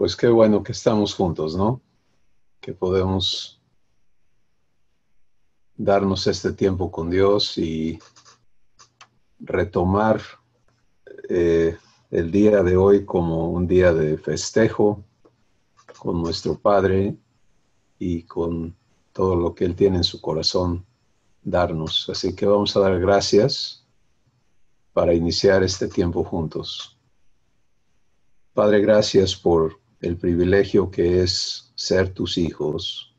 Pues qué bueno que estamos juntos, ¿no? Que podemos darnos este tiempo con Dios y retomar el día de hoy como un día de festejo con nuestro Padre y con todo lo que Él tiene en su corazón darnos. Así que vamos a dar gracias para iniciar este tiempo juntos. Padre, gracias por el privilegio que es ser tus hijos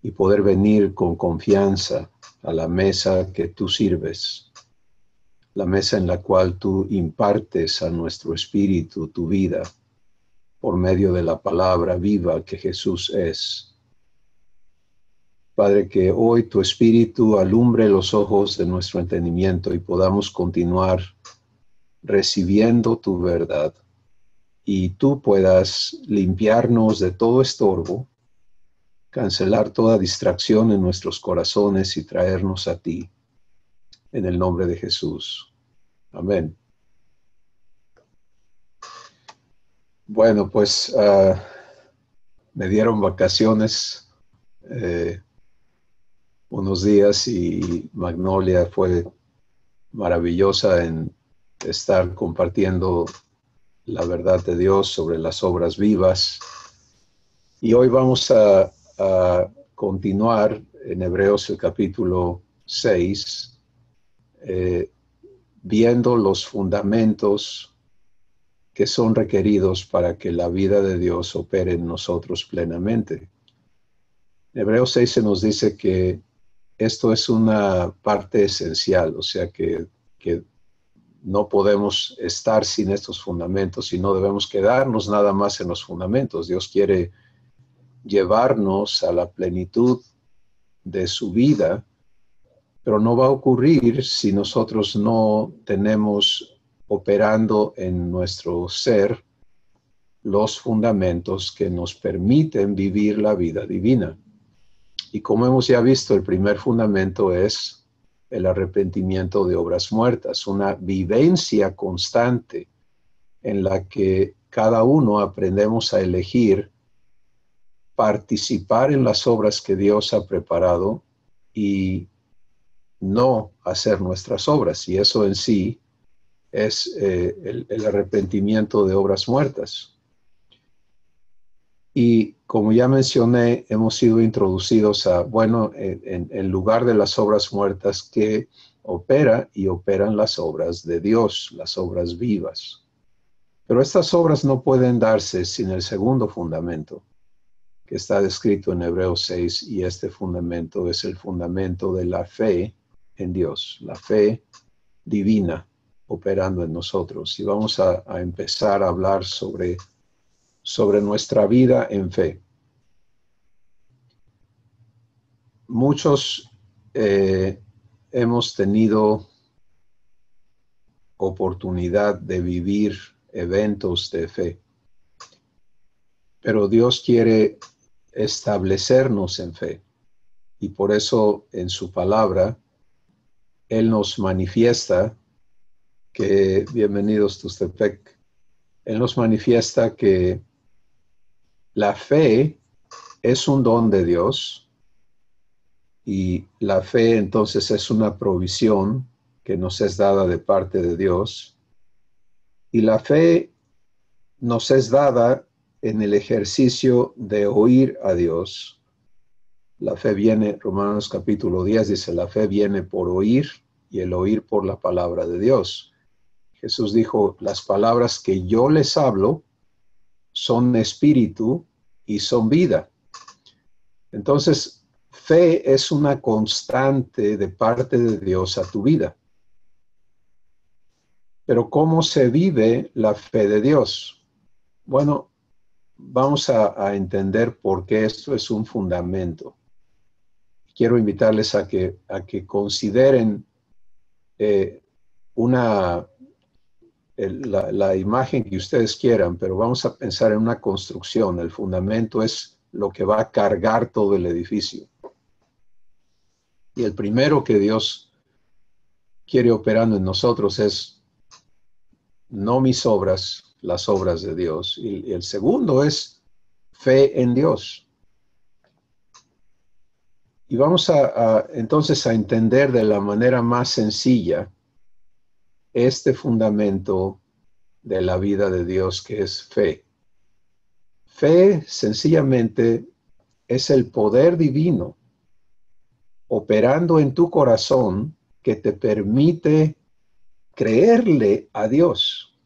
y poder venir con confianza a la mesa que tú sirves, la mesa en la cual tú impartes a nuestro espíritu tu vida por medio de la palabra viva que Jesús es. Padre, que hoy tu espíritu alumbre los ojos de nuestro entendimiento y podamos continuar recibiendo tu verdad y tú puedas limpiarnos de todo estorbo, cancelar toda distracción en nuestros corazones y traernos a ti, en el nombre de Jesús. Amén. Bueno, pues me dieron vacaciones unos días y Magnolia fue maravillosa en estar compartiendo la verdad de Dios sobre las obras vivas. Y hoy vamos a continuar en Hebreos el capítulo 6, viendo los fundamentos que son requeridos para que la vida de Dios opere en nosotros plenamente. En Hebreos 6 se nos dice que esto es una parte esencial, o sea que no podemos estar sin estos fundamentos y no debemos quedarnos nada más en los fundamentos. Dios quiere llevarnos a la plenitud de su vida, pero no va a ocurrir si nosotros no tenemos operando en nuestro ser los fundamentos que nos permiten vivir la vida divina. Y como hemos ya visto, el primer fundamento es el arrepentimiento de obras muertas, una vivencia constante en la que cada uno aprendemos a elegir participar en las obras que Dios ha preparado y no hacer nuestras obras. Y eso en sí es el arrepentimiento de obras muertas. Y como ya mencioné, hemos sido introducidos a, bueno, en lugar de las obras muertas que operan las obras de Dios, las obras vivas. Pero estas obras no pueden darse sin el segundo fundamento, que está descrito en Hebreos 6, y este fundamento es el fundamento de la fe en Dios, la fe divina operando en nosotros. Y vamos a empezar a hablar sobre nuestra vida en fe. Muchos hemos tenido oportunidad de vivir eventos de fe, pero Dios quiere establecernos en fe y por eso en su palabra Él nos manifiesta que, bienvenidos Tustepec, Él nos manifiesta que la fe es un don de Dios y la fe entonces es una provisión que nos es dada de parte de Dios y la fe nos es dada en el ejercicio de oír a Dios. La fe viene, Romanos capítulo 10 dice, la fe viene por oír y el oír por la palabra de Dios. Jesús dijo, las palabras que yo les hablo son espíritu y son vida. Entonces, fe es una constante de parte de Dios a tu vida. Pero ¿cómo se vive la fe de Dios? Bueno, vamos a entender por qué esto es un fundamento. Quiero invitarles a que consideren la imagen que ustedes quieran, pero vamos a pensar en una construcción. El fundamento es lo que va a cargar todo el edificio. Y el primero que Dios quiere operando en nosotros es no mis obras, las obras de Dios. Y el segundo es fe en Dios. Y vamos entonces a entender de la manera más sencilla este fundamento de la vida de Dios, que es fe. Fe sencillamente es el poder divino operando en tu corazón que te permite creerle a Dios.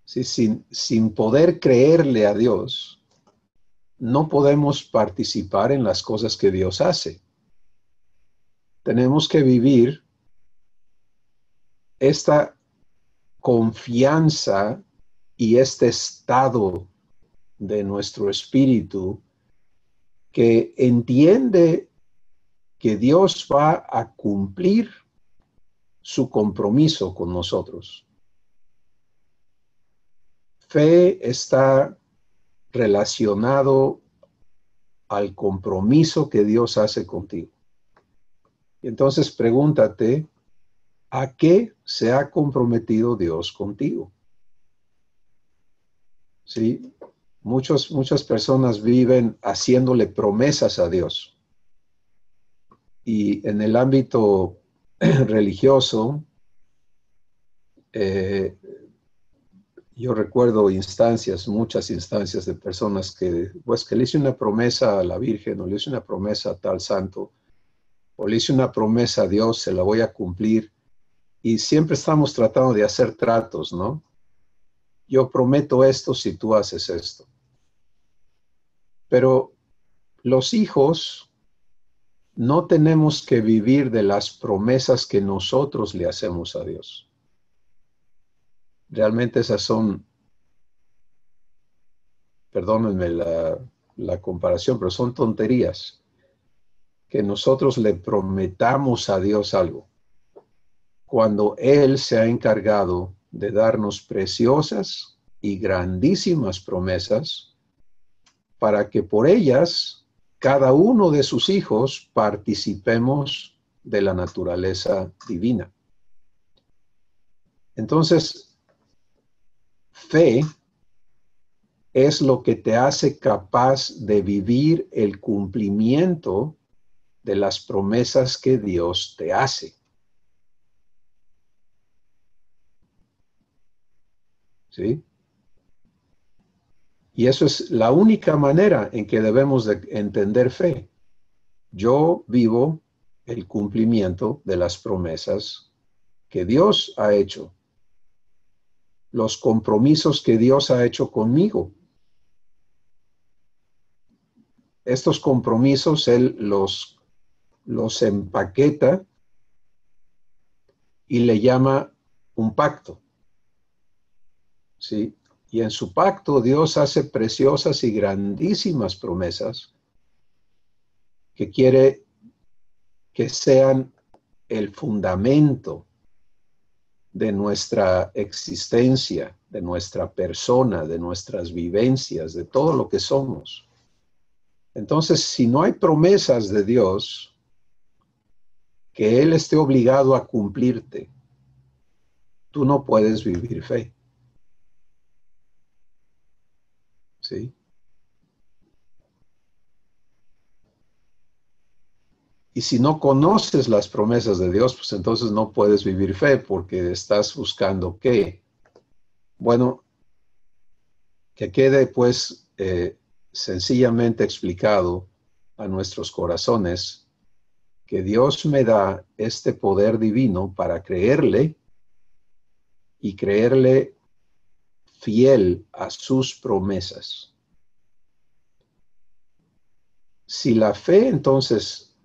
¿Sí? Sin poder creerle a Dios, no podemos participar en las cosas que Dios hace. Tenemos que vivir esta confianza y este estado de nuestro espíritu que entiende que Dios va a cumplir su compromiso con nosotros. Fe está relacionado al compromiso que Dios hace contigo. Entonces pregúntate, ¿a qué se ha comprometido Dios contigo? ¿Sí? Muchas personas viven haciéndole promesas a Dios. Y en el ámbito religioso, yo recuerdo muchas instancias de personas que le hice una promesa a la Virgen, o le hice una promesa a tal santo, o le hice una promesa a Dios, se la voy a cumplir. Y siempre estamos tratando de hacer tratos, ¿no? Yo prometo esto si tú haces esto. Pero los hijos no tenemos que vivir de las promesas que nosotros le hacemos a Dios. Realmente esas son, perdónenme la comparación, pero son tonterías. Que nosotros le prometamos a Dios algo, cuando Él se ha encargado de darnos preciosas y grandísimas promesas para que por ellas cada uno de sus hijos participemos de la naturaleza divina. Entonces, fe es lo que te hace capaz de vivir el cumplimiento de las promesas que Dios te hace. ¿Sí? Y eso es la única manera en que debemos de entender fe. Yo vivo el cumplimiento de las promesas que Dios ha hecho, los compromisos que Dios ha hecho conmigo. Estos compromisos Él los empaqueta y le llama un pacto. ¿Sí? Y en su pacto Dios hace preciosas y grandísimas promesas que quiere que sean el fundamento de nuestra existencia, de nuestra persona, de nuestras vivencias, de todo lo que somos. Entonces, si no hay promesas de Dios que Él esté obligado a cumplirte, tú no puedes vivir fe. ¿Sí? Y si no conoces las promesas de Dios, pues entonces no puedes vivir fe porque estás buscando ¿qué? Bueno, que quede pues sencillamente explicado a nuestros corazones que Dios me da este poder divino para creerle y creerle fiel a sus promesas. Si la fe entonces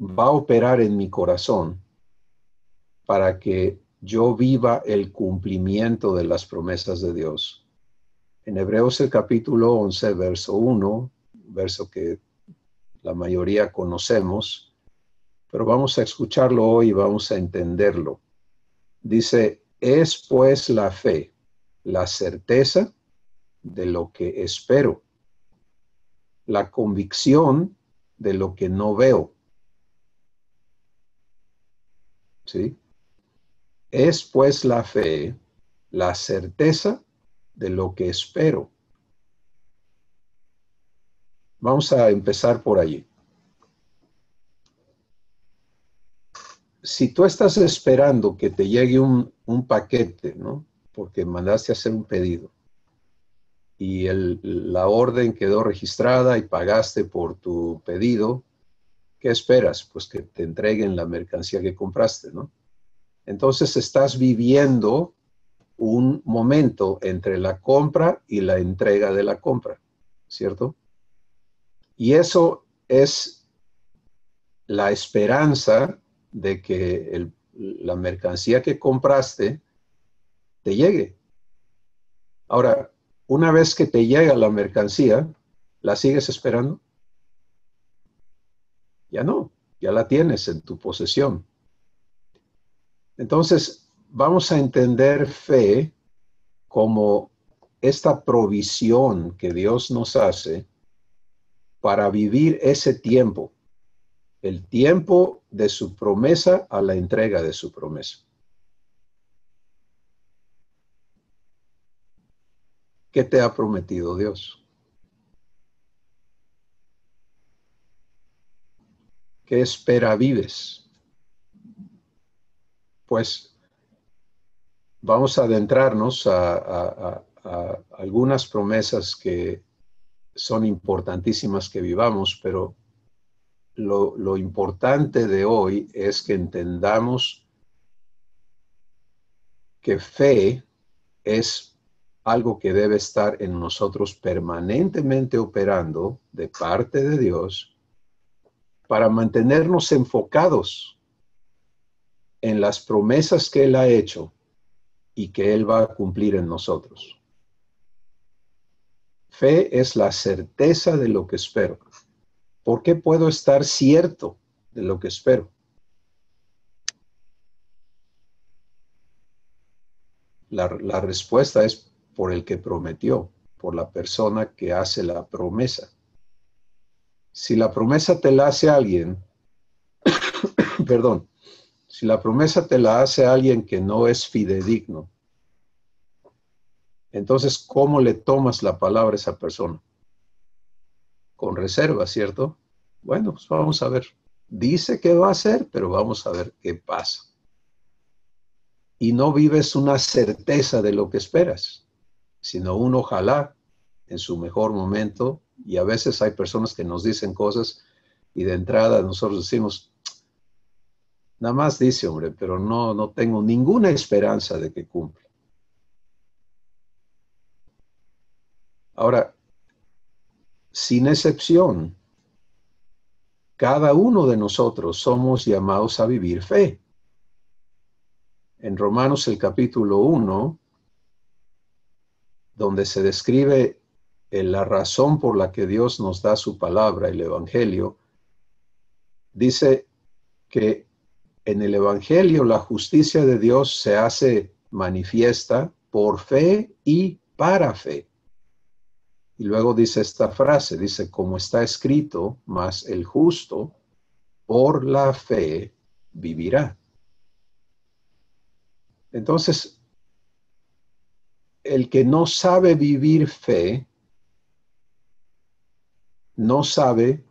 va a operar en mi corazón para que yo viva el cumplimiento de las promesas de Dios. En Hebreos el capítulo 11, verso 1, verso que la mayoría conocemos, pero vamos a escucharlo hoy y vamos a entenderlo. Dice, es pues la fe, la certeza de lo que espero, la convicción de lo que no veo. ¿Sí? Es pues la fe, la certeza de lo que espero. Vamos a empezar por allí. Si tú estás esperando que te llegue un paquete, ¿no? Porque mandaste a hacer un pedido y la orden quedó registrada y pagaste por tu pedido, ¿qué esperas? Pues que te entreguen la mercancía que compraste, ¿no? Entonces estás viviendo un momento entre la compra y la entrega de la compra, ¿cierto? Y eso es la esperanza de que la mercancía que compraste te llegue. Ahora, una vez que te llega la mercancía, ¿la sigues esperando? Ya no, ya la tienes en tu posesión. Entonces, vamos a entender fe como esta provisión que Dios nos hace para vivir ese tiempo, el tiempo de su promesa a la entrega de su promesa. ¿Qué te ha prometido Dios? ¿Qué espera vives? Pues vamos a adentrarnos a algunas promesas que son importantísimas que vivamos, pero lo importante de hoy es que entendamos que fe es algo que debe estar en nosotros permanentemente operando de parte de Dios para mantenernos enfocados en las promesas que Él ha hecho y que Él va a cumplir en nosotros. Fe es la certeza de lo que espero. ¿Por qué puedo estar cierto de lo que espero? La respuesta es por el que prometió, por la persona que hace la promesa. Si la promesa te la hace alguien, perdón, si la promesa te la hace alguien que no es fidedigno, entonces, ¿cómo le tomas la palabra a esa persona? Con reserva, ¿cierto? Bueno, pues vamos a ver. Dice que va a hacer, pero vamos a ver qué pasa. Y no vives una certeza de lo que esperas, sino un ojalá en su mejor momento. Y a veces hay personas que nos dicen cosas y de entrada nosotros decimos, nada más dice, hombre, pero no tengo ninguna esperanza de que cumpla. Ahora, sin excepción, cada uno de nosotros somos llamados a vivir fe. En Romanos el capítulo 1, donde se describe la razón por la que Dios nos da su palabra, el Evangelio, dice que en el Evangelio la justicia de Dios se hace manifiesta por fe y para fe. Y luego dice esta frase, dice, como está escrito, mas el justo por la fe vivirá. Entonces, el que no sabe vivir fe, no sabe,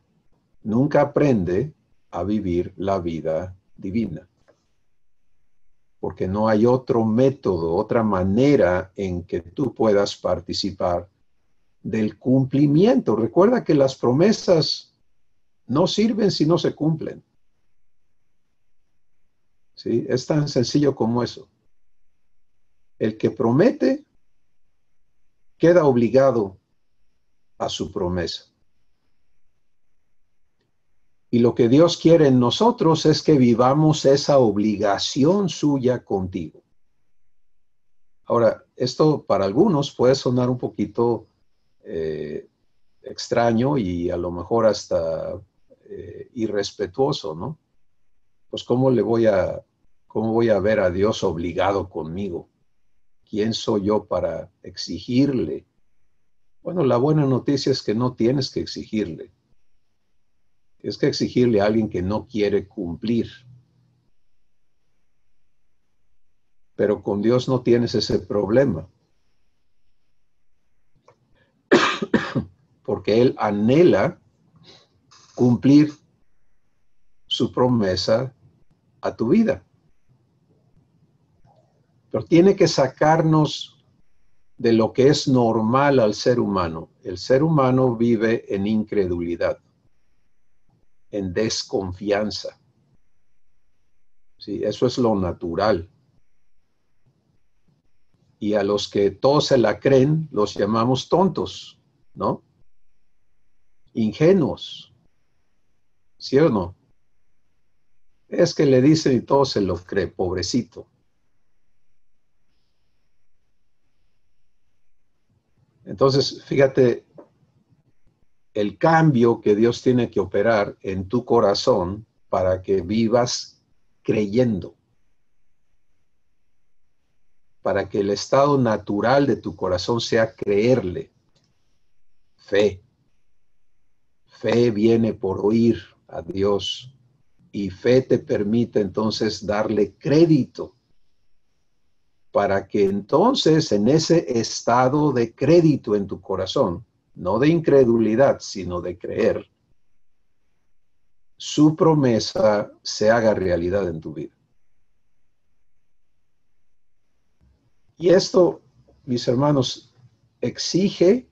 nunca aprende a vivir la vida divina. Porque no hay otro método, otra manera en que tú puedas participar del cumplimiento. Recuerda que las promesas no sirven si no se cumplen. ¿Sí? Es tan sencillo como eso. El que promete queda obligado a su promesa. Y lo que Dios quiere en nosotros es que vivamos esa obligación suya contigo. Ahora, esto para algunos puede sonar un poquito extraño y a lo mejor hasta irrespetuoso, ¿no? Pues ¿cómo voy a ver a Dios obligado conmigo? ¿Quién soy yo para exigirle? Bueno, la buena noticia es que no tienes que exigirle. Tienes que exigirle a alguien que no quiere cumplir. Pero con Dios no tienes ese problema. Porque Él anhela cumplir su promesa a tu vida. Pero tiene que sacarnos de lo que es normal al ser humano. El ser humano vive en incredulidad, en desconfianza. Sí, eso es lo natural. Y a los que todos se la creen, los llamamos tontos, ¿no? Ingenuos, ¿sí o no? Es que le dicen y todo se lo cree, pobrecito. Entonces, fíjate, el cambio que Dios tiene que operar en tu corazón para que vivas creyendo, para que el estado natural de tu corazón sea creerle. Fe. Fe viene por oír a Dios y fe te permite entonces darle crédito para que entonces en ese estado de crédito en tu corazón, no de incredulidad, sino de creer, su promesa se haga realidad en tu vida. Y esto, mis hermanos, exige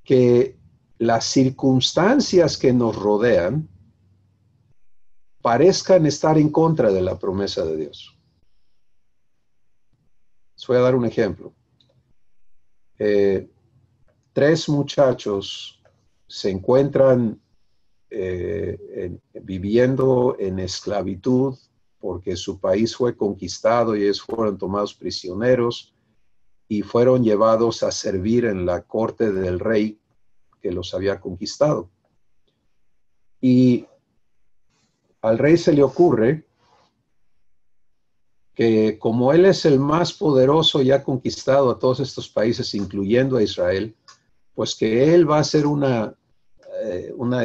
que las circunstancias que nos rodean parezcan estar en contra de la promesa de Dios. Les voy a dar un ejemplo. 3 muchachos se encuentran viviendo en esclavitud porque su país fue conquistado y ellos fueron tomados prisioneros y fueron llevados a servir en la corte del rey que los había conquistado. Y al rey se le ocurre que como él es el más poderoso y ha conquistado a todos estos países, incluyendo a Israel, pues que él va a hacer una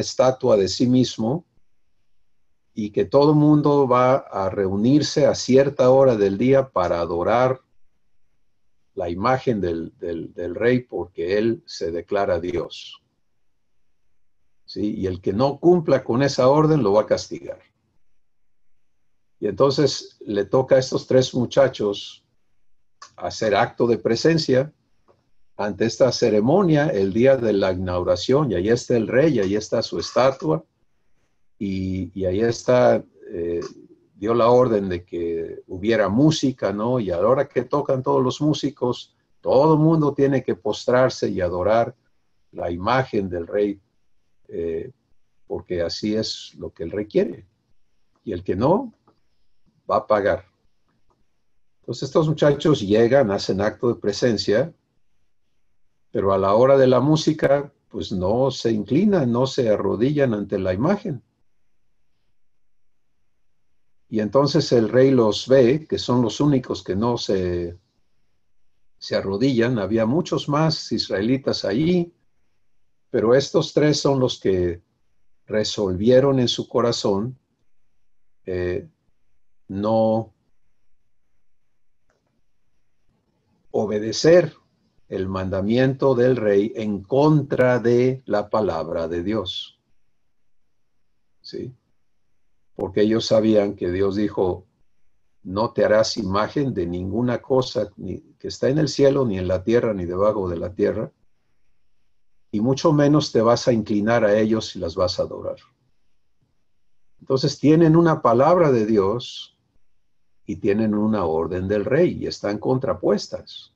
estatua de sí mismo y que todo el mundo va a reunirse a cierta hora del día para adorar la imagen del rey porque él se declara Dios. ¿Sí? Y el que no cumpla con esa orden lo va a castigar. Y entonces le toca a estos 3 muchachos hacer acto de presencia ante esta ceremonia el día de la inauguración, y ahí está el rey, y ahí está su estatua, y ahí está, dio la orden de que hubiera música, ¿no? Y a la hora que tocan todos los músicos, todo el mundo tiene que postrarse y adorar la imagen del rey, porque así es lo que el rey quiere. Y el que no, va a pagar. Entonces estos muchachos llegan, hacen acto de presencia, pero a la hora de la música, pues no se inclinan, no se arrodillan ante la imagen. Y entonces el rey los ve, que son los únicos que no se arrodillan. Había muchos más israelitas allí, pero estos 3 son los que resolvieron en su corazón no obedecer el mandamiento del rey en contra de la palabra de Dios. ¿Sí? Porque ellos sabían que Dios dijo, no te harás imagen de ninguna cosa ni que está en el cielo, ni en la tierra, ni debajo de la tierra, y mucho menos te vas a inclinar a ellos y las vas a adorar. Entonces tienen una palabra de Dios y tienen una orden del rey y están contrapuestas.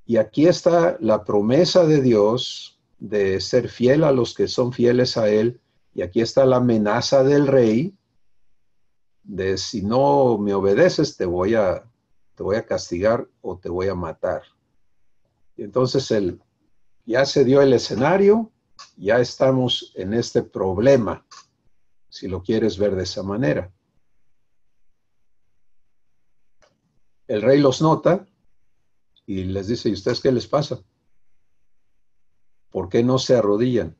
Y aquí está la promesa de Dios de ser fiel a los que son fieles a Él, y aquí está la amenaza del rey de si no me obedeces te voy a castigar o te voy a matar. Y entonces ya se dio el escenario, ya estamos en este problema, si lo quieres ver de esa manera. El rey los nota y les dice, ¿y ustedes qué les pasa? ¿Por qué no se arrodillan?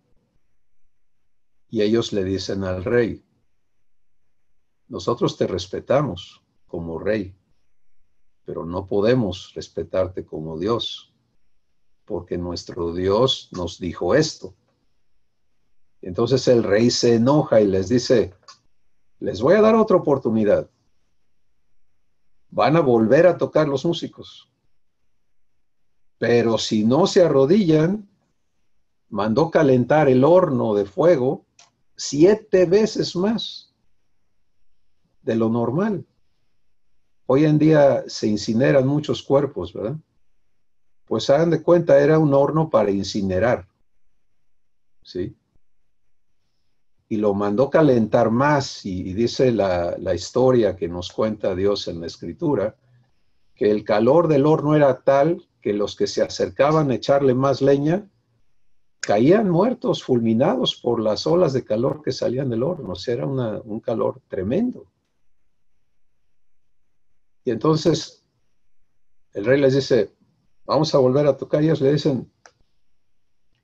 Y ellos le dicen al rey, nosotros te respetamos como rey, pero no podemos respetarte como Dios, porque nuestro Dios nos dijo esto. Entonces el rey se enoja y les dice, les voy a dar otra oportunidad. Van a volver a tocar los músicos. Pero si no se arrodillan, mandó calentar el horno de fuego 7 veces más de lo normal. Hoy en día se incineran muchos cuerpos, ¿verdad? Pues hagan de cuenta, era un horno para incinerar, ¿sí? Y lo mandó calentar más, y dice la historia que nos cuenta Dios en la Escritura, que el calor del horno era tal que los que se acercaban a echarle más leña caían muertos, fulminados por las olas de calor que salían del horno. O sea, era un calor tremendo. Y entonces el rey les dice, vamos a volver a tocar. Y ellos le dicen,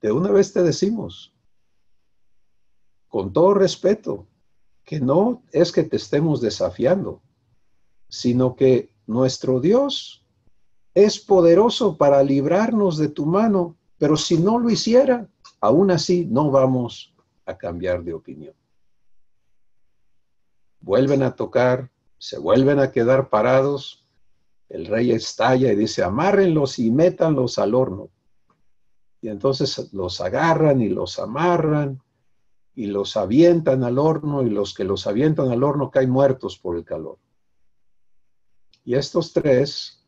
de una vez te decimos, con todo respeto, que no es que te estemos desafiando, sino que nuestro Dios es poderoso para librarnos de tu mano, pero si no lo hiciera, aún así no vamos a cambiar de opinión. Vuelven a tocar, se vuelven a quedar parados, el rey estalla y dice, amárrenlos y métanlos al horno. Y entonces los agarran y los amarran y los avientan al horno, y los que los avientan al horno caen muertos por el calor. Y estos 3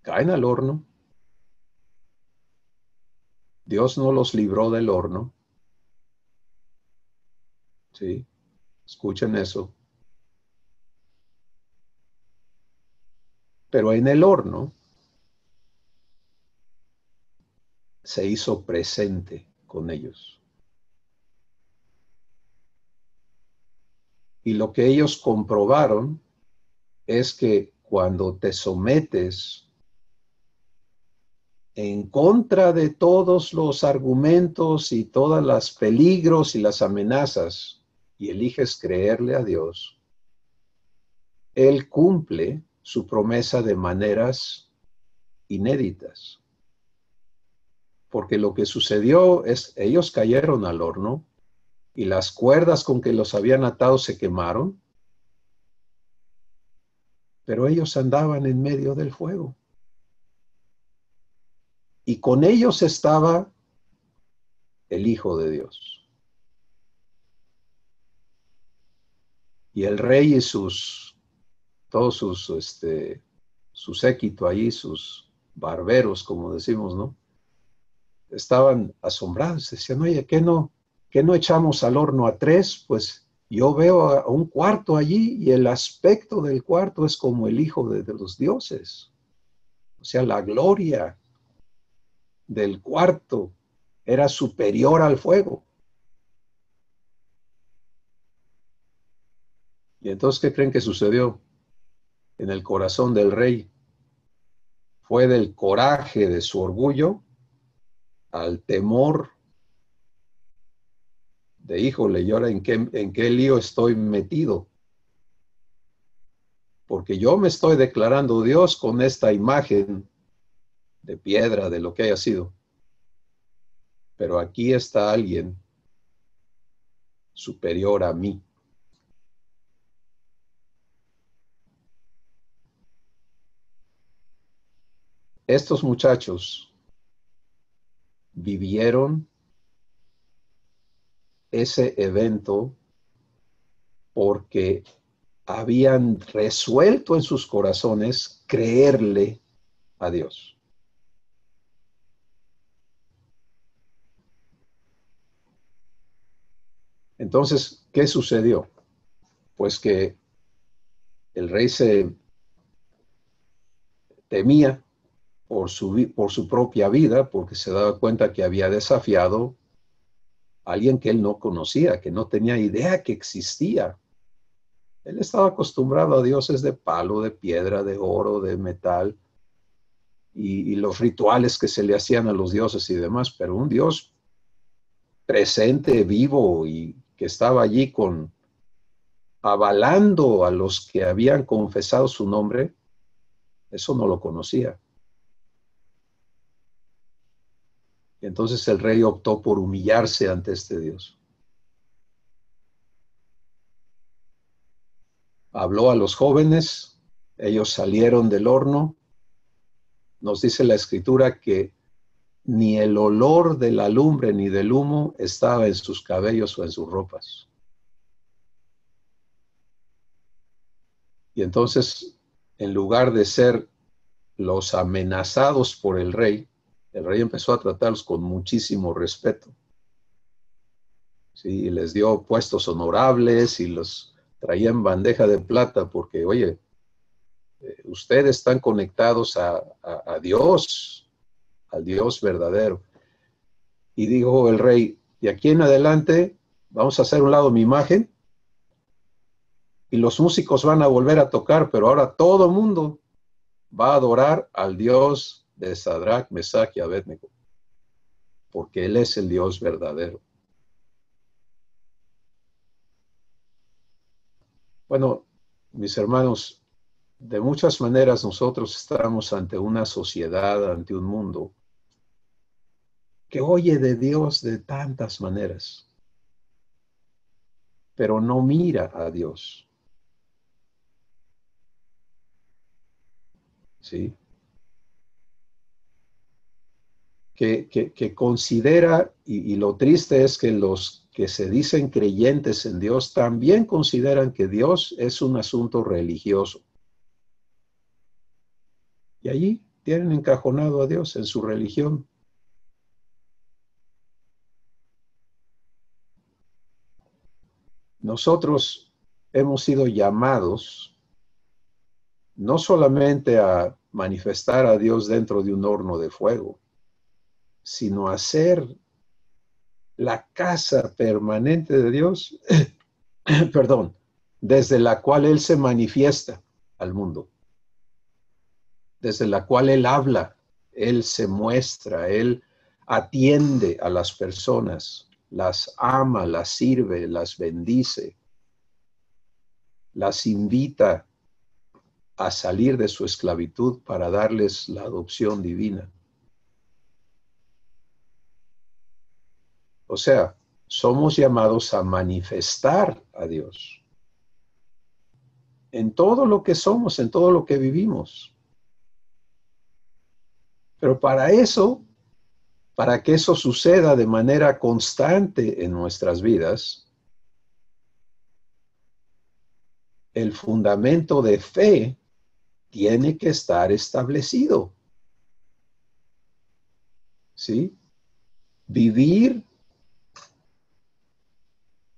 caen al horno. Dios no los libró del horno. ¿Sí? Escuchen eso. Pero en el horno se hizo presente con ellos. Y lo que ellos comprobaron es que cuando te sometes en contra de todos los argumentos y todos los peligros y las amenazas y eliges creerle a Dios, Él cumple su promesa de maneras inéditas. Porque lo que sucedió es, ellos cayeron al horno y las cuerdas con que los habían atado se quemaron, pero ellos andaban en medio del fuego. Y con ellos estaba el Hijo de Dios. Y el rey y todos su séquito ahí, sus barberos, como decimos, ¿no? Estaban asombrados, decían, oye, ¿qué no echamos al horno a 3? Pues yo veo a un cuarto allí y el aspecto del cuarto es como el Hijo de los dioses. O sea, la gloria del cuarto era superior al fuego. Y entonces, ¿qué creen que sucedió en el corazón del rey? Fue del coraje de su orgullo al temor de, híjole, ¿y ahora en qué lío estoy metido? Porque yo me estoy declarando Dios con esta imagen de piedra, de lo que haya sido. Pero aquí está alguien superior a mí. Estos muchachos vivieron ese evento porque habían resuelto en sus corazones creerle a Dios. Entonces, ¿qué sucedió? Pues que el rey se temía por su propia vida, porque se daba cuenta que había desafiado a alguien que él no conocía, que no tenía idea que existía. Él estaba acostumbrado a dioses de palo, de piedra, de oro, de metal, y los rituales que se le hacían a los dioses y demás, pero un Dios presente, vivo, y que estaba allí con avalando a los que habían confesado su nombre, eso no lo conocía. Entonces el rey optó por humillarse ante este Dios. Habló a los jóvenes, ellos salieron del horno. Nos dice la escritura que ni el olor de la lumbre ni del humo estaba en sus cabellos o en sus ropas. Y entonces, en lugar de ser los amenazados por el rey empezó a tratarlos con muchísimo respeto. Sí, y les dio puestos honorables y los traía en bandeja de plata porque, oye, ustedes están conectados a Dios, al Dios verdadero. Y dijo el rey, de aquí en adelante vamos a hacer un lado mi imagen y los músicos van a volver a tocar, pero ahora todo el mundo va a adorar al Dios de Sadrach, Mesach y Abednego, porque Él es el Dios verdadero. Bueno, mis hermanos, de muchas maneras nosotros estamos ante una sociedad, ante un mundo que oye de Dios de tantas maneras, pero no mira a Dios. ¿Sí? Que considera, y lo triste es que los que se dicen creyentes en Dios también consideran que Dios es un asunto religioso. Y allí tienen encajonado a Dios en su religión. Nosotros hemos sido llamados no solamente a manifestar a Dios dentro de un horno de fuego, sino a ser la casa permanente de Dios, perdón, desde la cual Él se manifiesta al mundo, desde la cual Él habla, Él se muestra, Él atiende a las personas, las ama, las sirve, las bendice, las invita a salir de su esclavitud para darles la adopción divina. O sea, somos llamados a manifestar a Dios en todo lo que somos, en todo lo que vivimos. Pero para eso, para que eso suceda de manera constante en nuestras vidas, el fundamento de fe tiene que estar establecido. ¿Sí? Vivir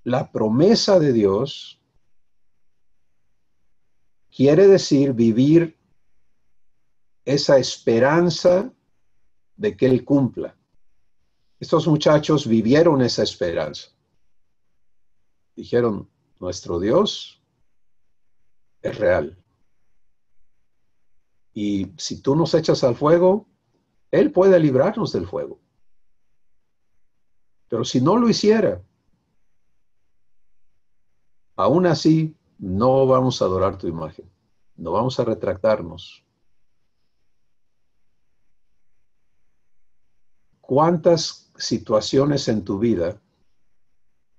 la promesa de Dios quiere decir vivir esa esperanza de que Él cumpla. Estos muchachos vivieron esa esperanza. Dijeron, nuestro Dios es real. Y si tú nos echas al fuego, Él puede librarnos del fuego. Pero si no lo hiciera, aún así no vamos a adorar tu imagen. No vamos a retractarnos. ¿Cuántas situaciones en tu vida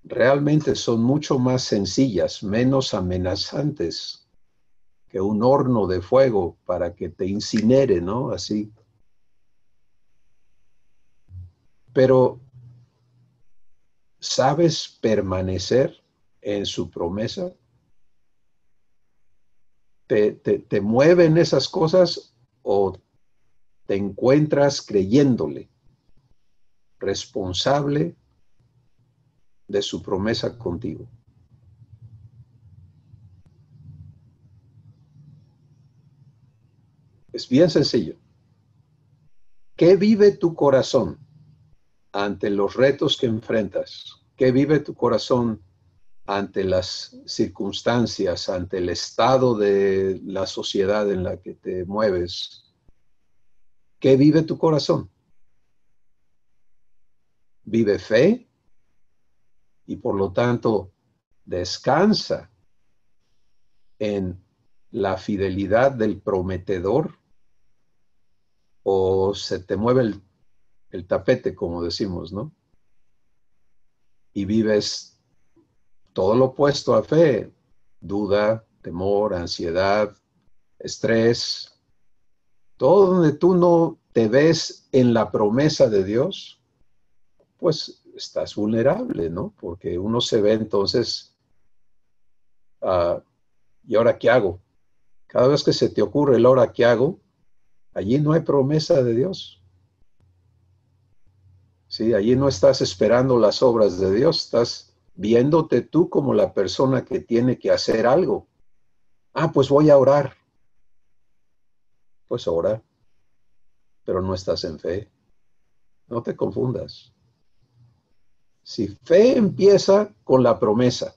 realmente son mucho más sencillas, menos amenazantes que un horno de fuego para que te incinere, ¿no? Así. Pero, ¿sabes permanecer en su promesa? ¿Te mueven esas cosas o te encuentras creyéndole, responsable de su promesa contigo? Es bien sencillo. ¿Qué vive tu corazón ante los retos que enfrentas? ¿Qué vive tu corazón ante las circunstancias, ante el estado de la sociedad en la que te mueves? ¿Qué vive tu corazón? ¿Vive fe? Y por lo tanto, descansa en la fidelidad del prometedor o se te mueve el tapete, como decimos, ¿no? Y vives todo lo opuesto a fe, duda, temor, ansiedad, estrés, todo donde tú no te ves en la promesa de Dios, pues estás vulnerable, ¿no? Porque uno se ve entonces, ¿y ahora qué hago? Cada vez que se te ocurre el ahora qué hago, allí no hay promesa de Dios. Sí, allí no estás esperando las obras de Dios, estás viéndote tú como la persona que tiene que hacer algo. Ah, pues voy a orar. Pues ora, pero no estás en fe. No te confundas. Si fe empieza con la promesa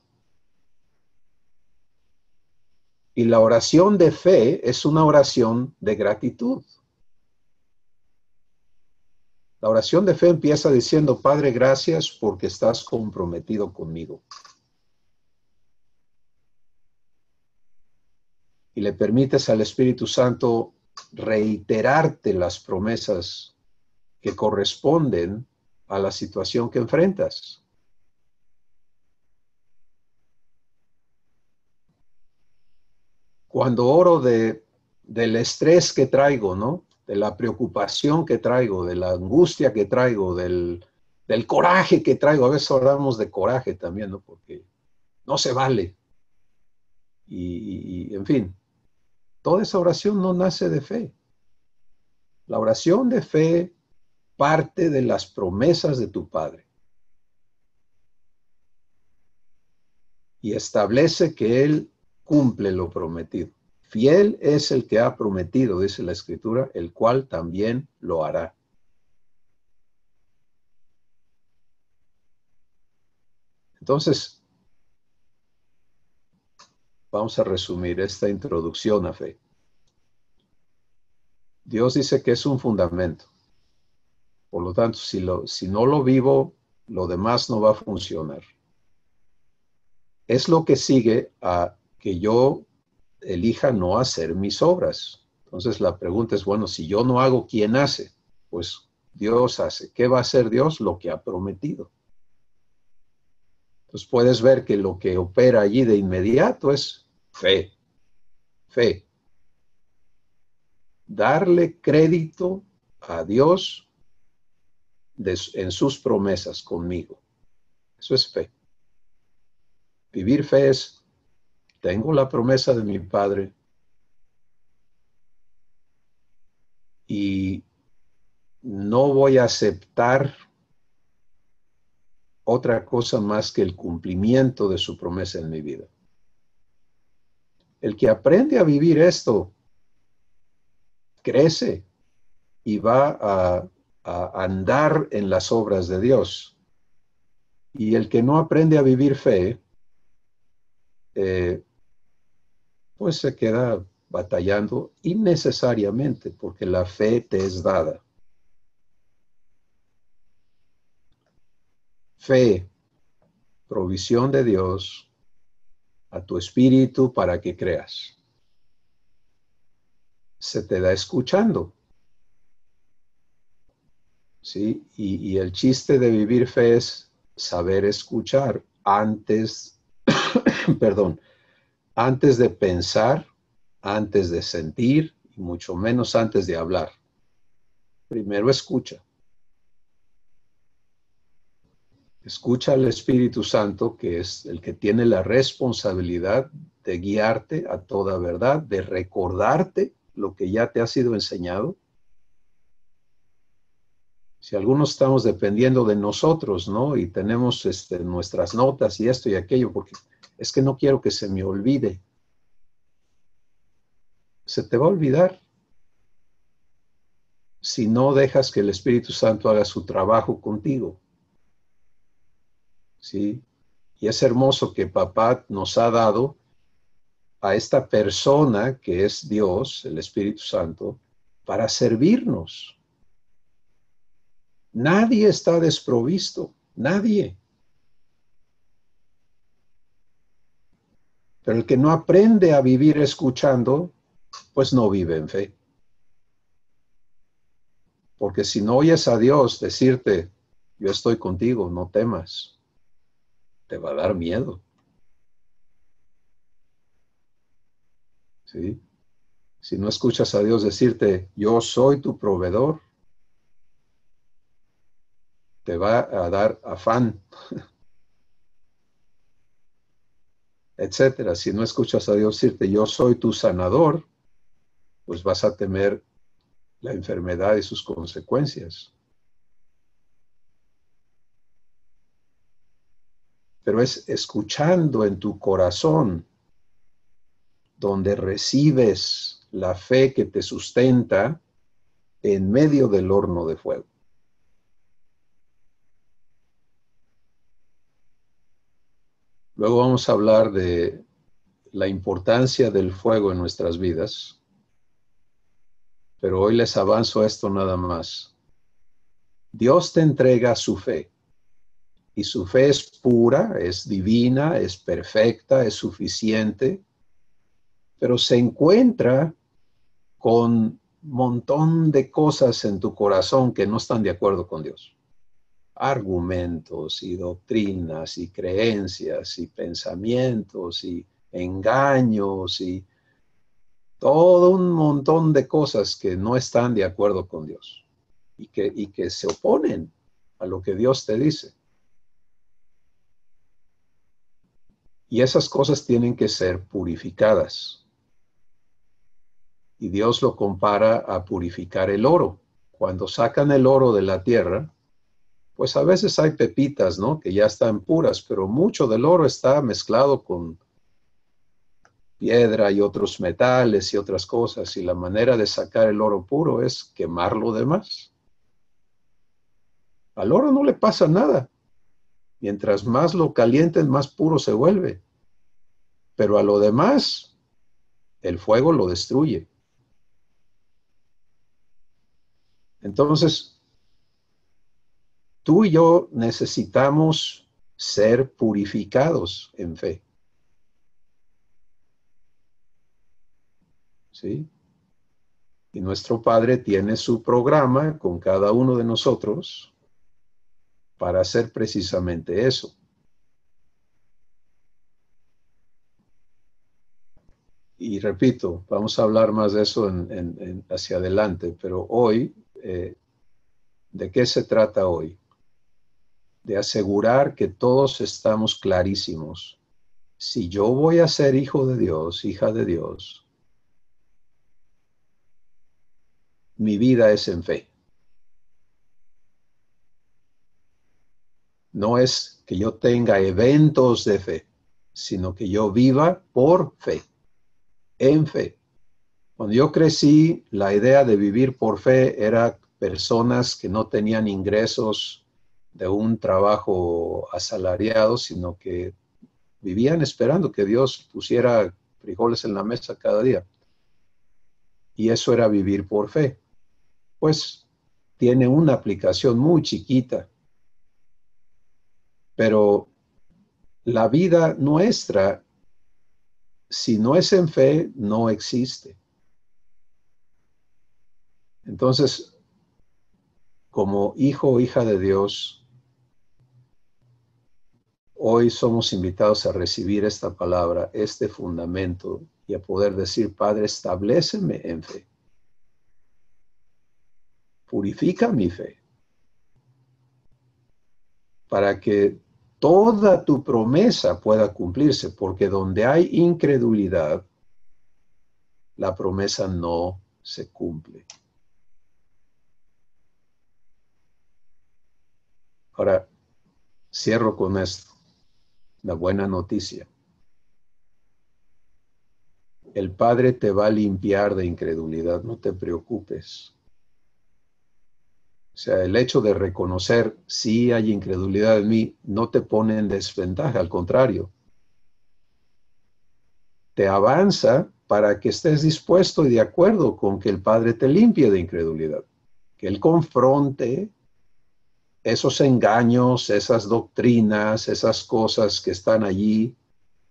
y la oración de fe es una oración de gratitud. La oración de fe empieza diciendo, Padre, gracias porque estás comprometido conmigo. Y le permites al Espíritu Santo reiterarte las promesas que corresponden a la situación que enfrentas. Cuando oro del estrés que traigo, ¿no? De la preocupación que traigo, de la angustia que traigo, del coraje que traigo. A veces hablamos de coraje también, ¿no? Porque no se vale. En fin, toda esa oración no nace de fe. La oración de fe parte de las promesas de tu Padre y establece que Él cumple lo prometido. Fiel es el que ha prometido, dice la Escritura, el cual también lo hará. Entonces, vamos a resumir esta introducción a fe. Dios dice que es un fundamento. Por lo tanto, si no lo vivo, lo demás no va a funcionar. Es lo que sigue a que yo elija no hacer mis obras. Entonces la pregunta es, bueno, si yo no hago, ¿quién hace? Pues Dios hace. ¿Qué va a hacer Dios? Lo que ha prometido. Entonces puedes ver que lo que opera allí de inmediato es fe. Fe. Darle crédito a Dios en sus promesas conmigo. Eso es fe. Vivir fe es, tengo la promesa de mi Padre y no voy a aceptar otra cosa más que el cumplimiento de su promesa en mi vida. El que aprende a vivir esto, crece y va a andar en las obras de Dios. Y el que no aprende a vivir fe, pues se queda batallando innecesariamente, porque la fe te es dada. Fe, provisión de Dios a tu espíritu para que creas. Se te da escuchando. ¿Sí? Y el chiste de vivir fe es saber escuchar antes, perdón, antes de pensar, antes de sentir, y mucho menos antes de hablar. Primero escucha. Escucha al Espíritu Santo, que es el que tiene la responsabilidad de guiarte a toda verdad, de recordarte lo que ya te ha sido enseñado. Si algunos estamos dependiendo de nosotros, ¿no? Y tenemos nuestras notas y esto y aquello, porque es que no quiero que se me olvide. Se te va a olvidar si no dejas que el Espíritu Santo haga su trabajo contigo. ¿Sí? Y es hermoso que papá nos ha dado a esta persona que es Dios, el Espíritu Santo, para servirnos. Nadie está desprovisto, nadie. Pero el que no aprende a vivir escuchando, pues no vive en fe. Porque si no oyes a Dios decirte, yo estoy contigo, no temas, te va a dar miedo. ¿Sí? Si no escuchas a Dios decirte, yo soy tu proveedor, te va a dar afán, etcétera. Si no escuchas a Dios decirte, yo soy tu sanador, pues vas a temer la enfermedad y sus consecuencias. Pero es escuchando en tu corazón donde recibes la fe que te sustenta en medio del horno de fuego. Luego vamos a hablar de la importancia del fuego en nuestras vidas, pero hoy les avanzo esto nada más. Dios te entrega su fe, y su fe es pura, es divina, es perfecta, es suficiente, pero se encuentra con un montón de cosas en tu corazón que no están de acuerdo con Dios. Argumentos y doctrinas y creencias y pensamientos y engaños y todo un montón de cosas que no están de acuerdo con Dios y que se oponen a lo que Dios te dice. Y esas cosas tienen que ser purificadas. Y Dios lo compara a purificar el oro. Cuando sacan el oro de la tierra, pues a veces hay pepitas, ¿no? Que ya están puras, pero mucho del oro está mezclado con piedra y otros metales y otras cosas. Y la manera de sacar el oro puro es quemar lo demás. Al oro no le pasa nada. Mientras más lo calienten, más puro se vuelve. Pero a lo demás, el fuego lo destruye. Entonces, tú y yo necesitamos ser purificados en fe. ¿Sí? Y nuestro Padre tiene su programa con cada uno de nosotros para hacer precisamente eso. Y repito, vamos a hablar más de eso hacia adelante, pero hoy, ¿de qué se trata hoy? De asegurar que todos estamos clarísimos. Si yo voy a ser hijo de Dios, hija de Dios, mi vida es en fe. No es que yo tenga eventos de fe, sino que yo viva por fe, en fe. Cuando yo crecí, la idea de vivir por fe era personas que no tenían ingresos de un trabajo asalariado, sino que vivían esperando que Dios pusiera frijoles en la mesa cada día. Y eso era vivir por fe. Pues tiene una aplicación muy chiquita, pero la vida nuestra, si no es en fe, no existe. Entonces, como hijo o hija de Dios, hoy somos invitados a recibir esta palabra, este fundamento, y a poder decir, Padre, establéceme en fe. Purifica mi fe, para que toda tu promesa pueda cumplirse, porque donde hay incredulidad, la promesa no se cumple. Ahora, cierro con esto, la buena noticia. El Padre te va a limpiar de incredulidad, no te preocupes. O sea, el hecho de reconocer si hay incredulidad en mí no te pone en desventaja, al contrario. Te avanza para que estés dispuesto y de acuerdo con que el Padre te limpie de incredulidad. Que Él confronte esos engaños, esas doctrinas, esas cosas que están allí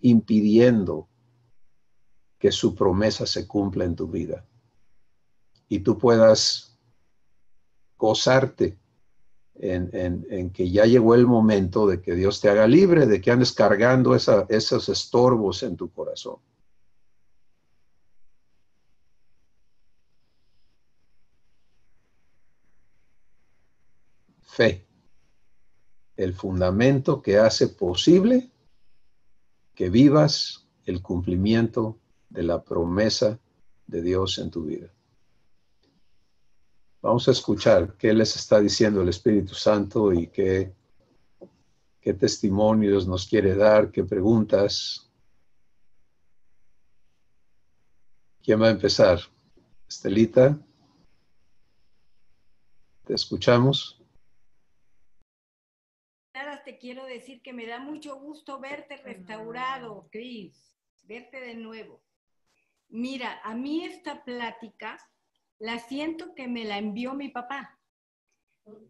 impidiendo que su promesa se cumpla en tu vida. Y tú puedas gozarte en que ya llegó el momento de que Dios te haga libre, de que andes cargando esos estorbos en tu corazón. Fe, el fundamento que hace posible que vivas el cumplimiento de la promesa de Dios en tu vida. Vamos a escuchar qué les está diciendo el Espíritu Santo y qué testimonios nos quiere dar, qué preguntas. ¿Quién va a empezar? Estelita, ¿te escuchamos? Nada, te quiero decir que me da mucho gusto verte restaurado, Cris, verte de nuevo. Mira, a mí esta plática la siento que me la envió mi papá,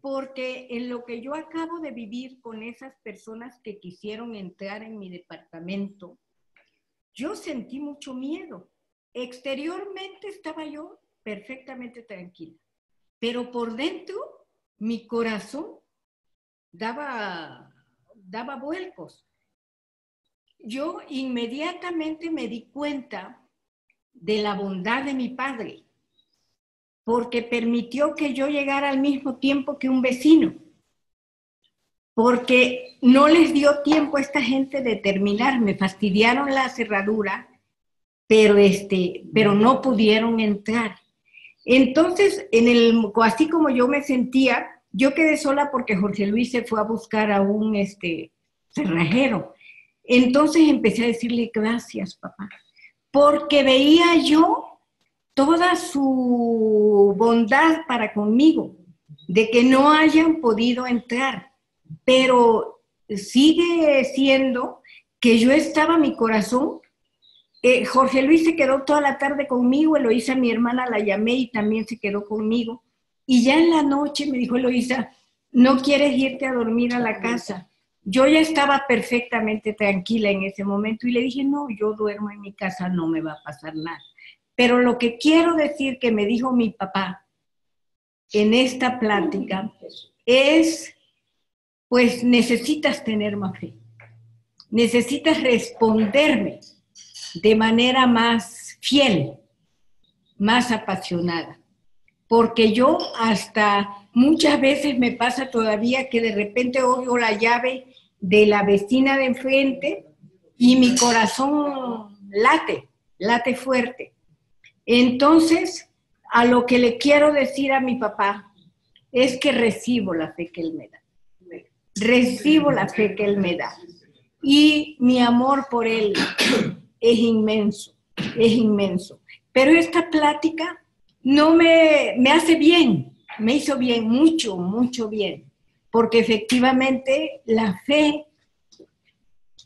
porque en lo que yo acabo de vivir con esas personas que quisieron entrar en mi departamento, yo sentí mucho miedo. Exteriormente estaba yo perfectamente tranquila, pero por dentro mi corazón daba vuelcos. Yo inmediatamente me di cuenta de la bondad de mi padre, porque permitió que yo llegara al mismo tiempo que un vecino, porque no les dio tiempo a esta gente de terminar, me fastidiaron la cerradura, pero no pudieron entrar. Entonces, así como yo me sentía, yo quedé sola porque Jorge Luis se fue a buscar a un cerrajero. Entonces empecé a decirle gracias, papá, porque veía yo toda su bondad para conmigo, de que no hayan podido entrar, pero sigue siendo que yo estaba, mi corazón, Jorge Luis se quedó toda la tarde conmigo, Eloísa, mi hermana, la llamé y también se quedó conmigo, y ya en la noche me dijo Eloísa, ¿no quieres irte a dormir a la casa? Yo ya estaba perfectamente tranquila en ese momento y le dije, no, yo duermo en mi casa, no me va a pasar nada. Pero lo que quiero decir que me dijo mi papá en esta plática es, pues necesitas tener más fe, necesitas responderme de manera más fiel, más apasionada. Porque yo hasta muchas veces me pasa todavía que de repente oigo la llave de la vecina de enfrente y mi corazón late fuerte. Entonces, a lo que le quiero decir a mi papá es que recibo la fe que él me da. Recibo la fe que él me da. Y mi amor por él es inmenso, es inmenso. Pero esta plática no me hace bien, me hizo bien, mucho, mucho bien. Porque efectivamente la fe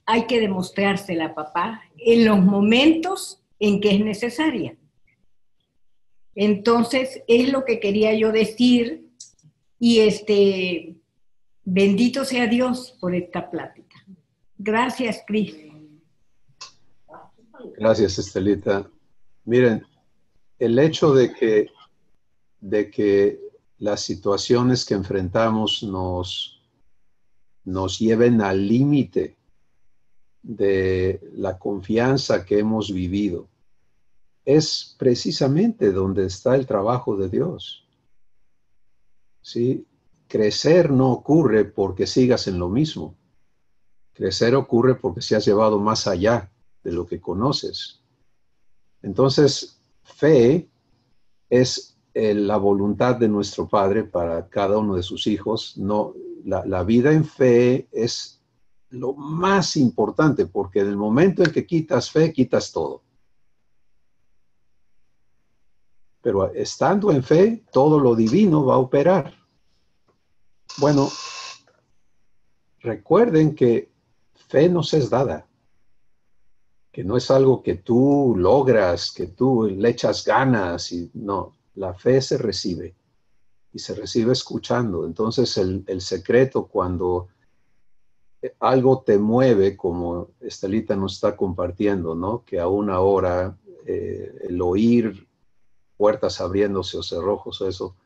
hay que demostrársela, papá, en los momentos en que es necesaria. Entonces, es lo que quería yo decir y bendito sea Dios por esta plática. Gracias, Cris. Gracias, Estelita. Miren, el hecho de que las situaciones que enfrentamos nos lleven al límite de la confianza que hemos vivido, es precisamente donde está el trabajo de Dios. ¿Sí? Crecer no ocurre porque sigas en lo mismo. Crecer ocurre porque se has llevado más allá de lo que conoces. Entonces, fe es la voluntad de nuestro Padre para cada uno de sus hijos. No, la vida en fe es lo más importante, porque en el momento en que quitas fe, quitas todo. Pero estando en fe, todo lo divino va a operar. Bueno, recuerden que fe nos es dada, que no es algo que tú logras, que tú le echas ganas, y no, la fe se recibe y se recibe escuchando. Entonces el secreto, cuando algo te mueve, como Estelita nos está compartiendo, ¿no? Que aún ahora el oír puertas abriéndose o cerrojos, eso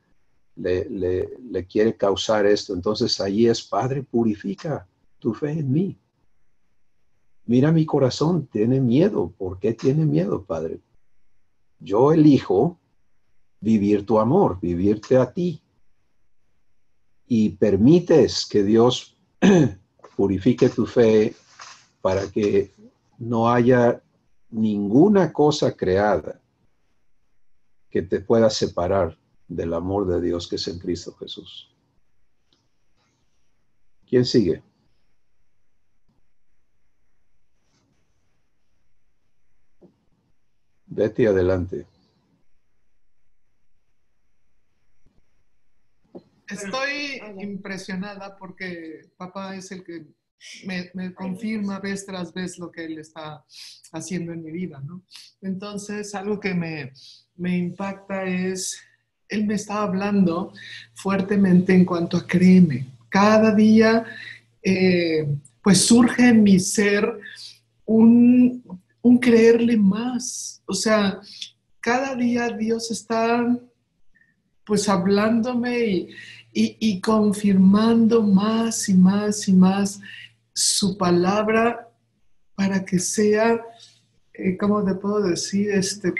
le quiere causar esto. Entonces allí es: Padre, purifica tu fe en mí. Mira mi corazón, tiene miedo. ¿Por qué tiene miedo, Padre? Yo elijo vivir tu amor, vivirte a ti. Y permites que Dios purifique tu fe para que no haya ninguna cosa creada que te pueda separar del amor de Dios que es en Cristo Jesús. ¿Quién sigue? Betty, adelante. Estoy impresionada porque papá es el que me confirma vez tras vez lo que él está haciendo en mi vida, ¿no? Entonces, algo que me impacta es, él me está hablando fuertemente en cuanto a créeme. Cada día, pues surge en mi ser un creerle más. O sea, cada día Dios está pues hablándome y confirmando más y más y más su palabra para que sea, ¿cómo te puedo decir?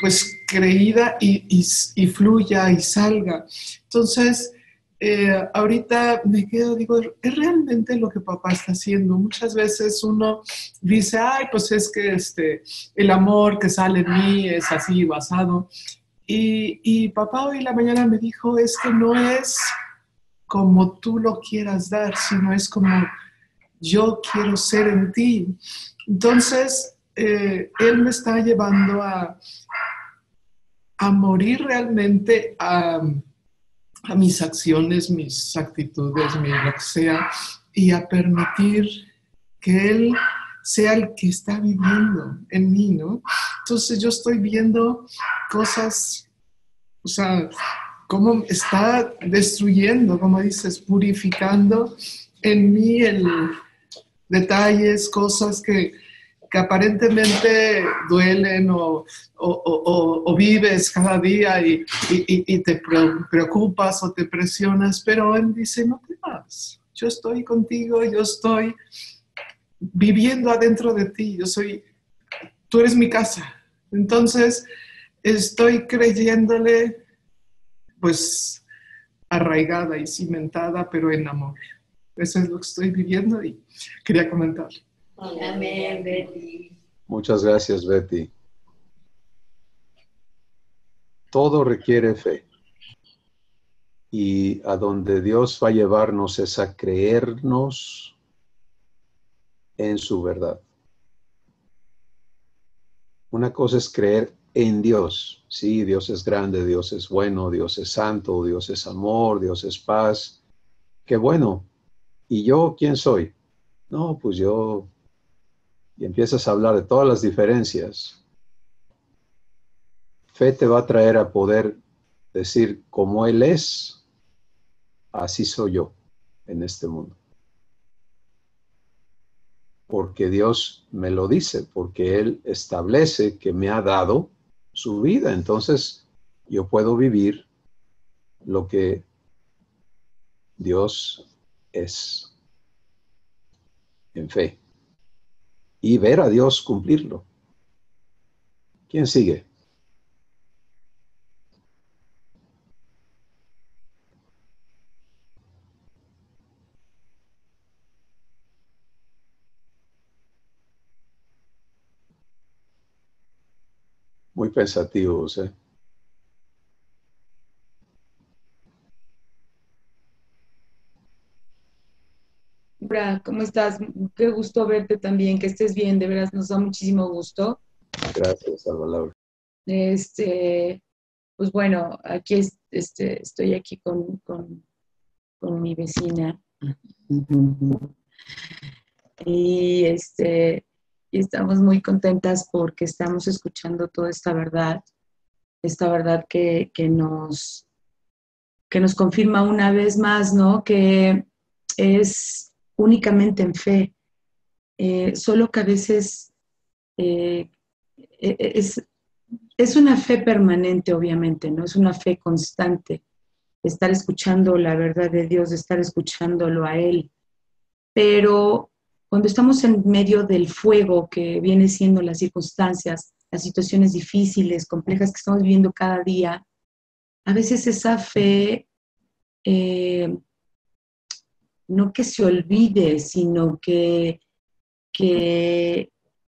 Pues creída y fluya y salga. Entonces, ahorita me quedo, digo, es realmente lo que papá está haciendo. Muchas veces uno dice, ay, pues es que el amor que sale en mí es así basado. Y papá hoy en la mañana me dijo, es que no es como tú lo quieras dar, sino es como yo quiero ser en ti. Entonces, él me está llevando a morir realmente a mis acciones, mis actitudes, lo que sea, y a permitir que él sea el que está viviendo en mí, ¿no? Entonces yo estoy viendo cosas, o sea, cómo está destruyendo, como dices, purificando en mí detalles, cosas que aparentemente duelen o vives cada día y te preocupas o te presionas, pero él dice, no temas, yo estoy contigo, yo estoy viviendo adentro de ti, tú eres mi casa. Entonces, estoy creyéndole, pues, arraigada y cimentada, pero en amor. Eso es lo que estoy viviendo y quería comentar. Amén, Betty. Muchas gracias, Betty. Todo requiere fe. Y a donde Dios va a llevarnos es a creernos en su verdad. Una cosa es creer en Dios. Sí, Dios es grande, Dios es bueno, Dios es santo, Dios es amor, Dios es paz. Qué bueno. ¿Y yo quién soy? No, pues yo... Y empiezas a hablar de todas las diferencias. Fe te va a traer a poder decir, como Él es, así soy yo en este mundo. Porque Dios me lo dice, porque Él establece que me ha dado su vida. Entonces, yo puedo vivir lo que Dios es en fe y ver a Dios cumplirlo. ¿Quién sigue? Muy pensativos, ¿eh? Bra, ¿cómo estás? Qué gusto verte también, que estés bien, de veras nos da muchísimo gusto. Gracias, Salvador. Pues bueno, aquí estoy aquí con mi vecina y, y estamos muy contentas porque estamos escuchando toda esta verdad que nos confirma una vez más, ¿no? Que es únicamente en fe, solo que a veces es es una fe permanente, obviamente, ¿no? Es una fe constante, de estar escuchando la verdad de Dios, de estar escuchándolo a Él. Pero cuando estamos en medio del fuego que viene siendo las circunstancias, las situaciones difíciles, complejas que estamos viviendo cada día, a veces esa fe, no que se olvide, sino que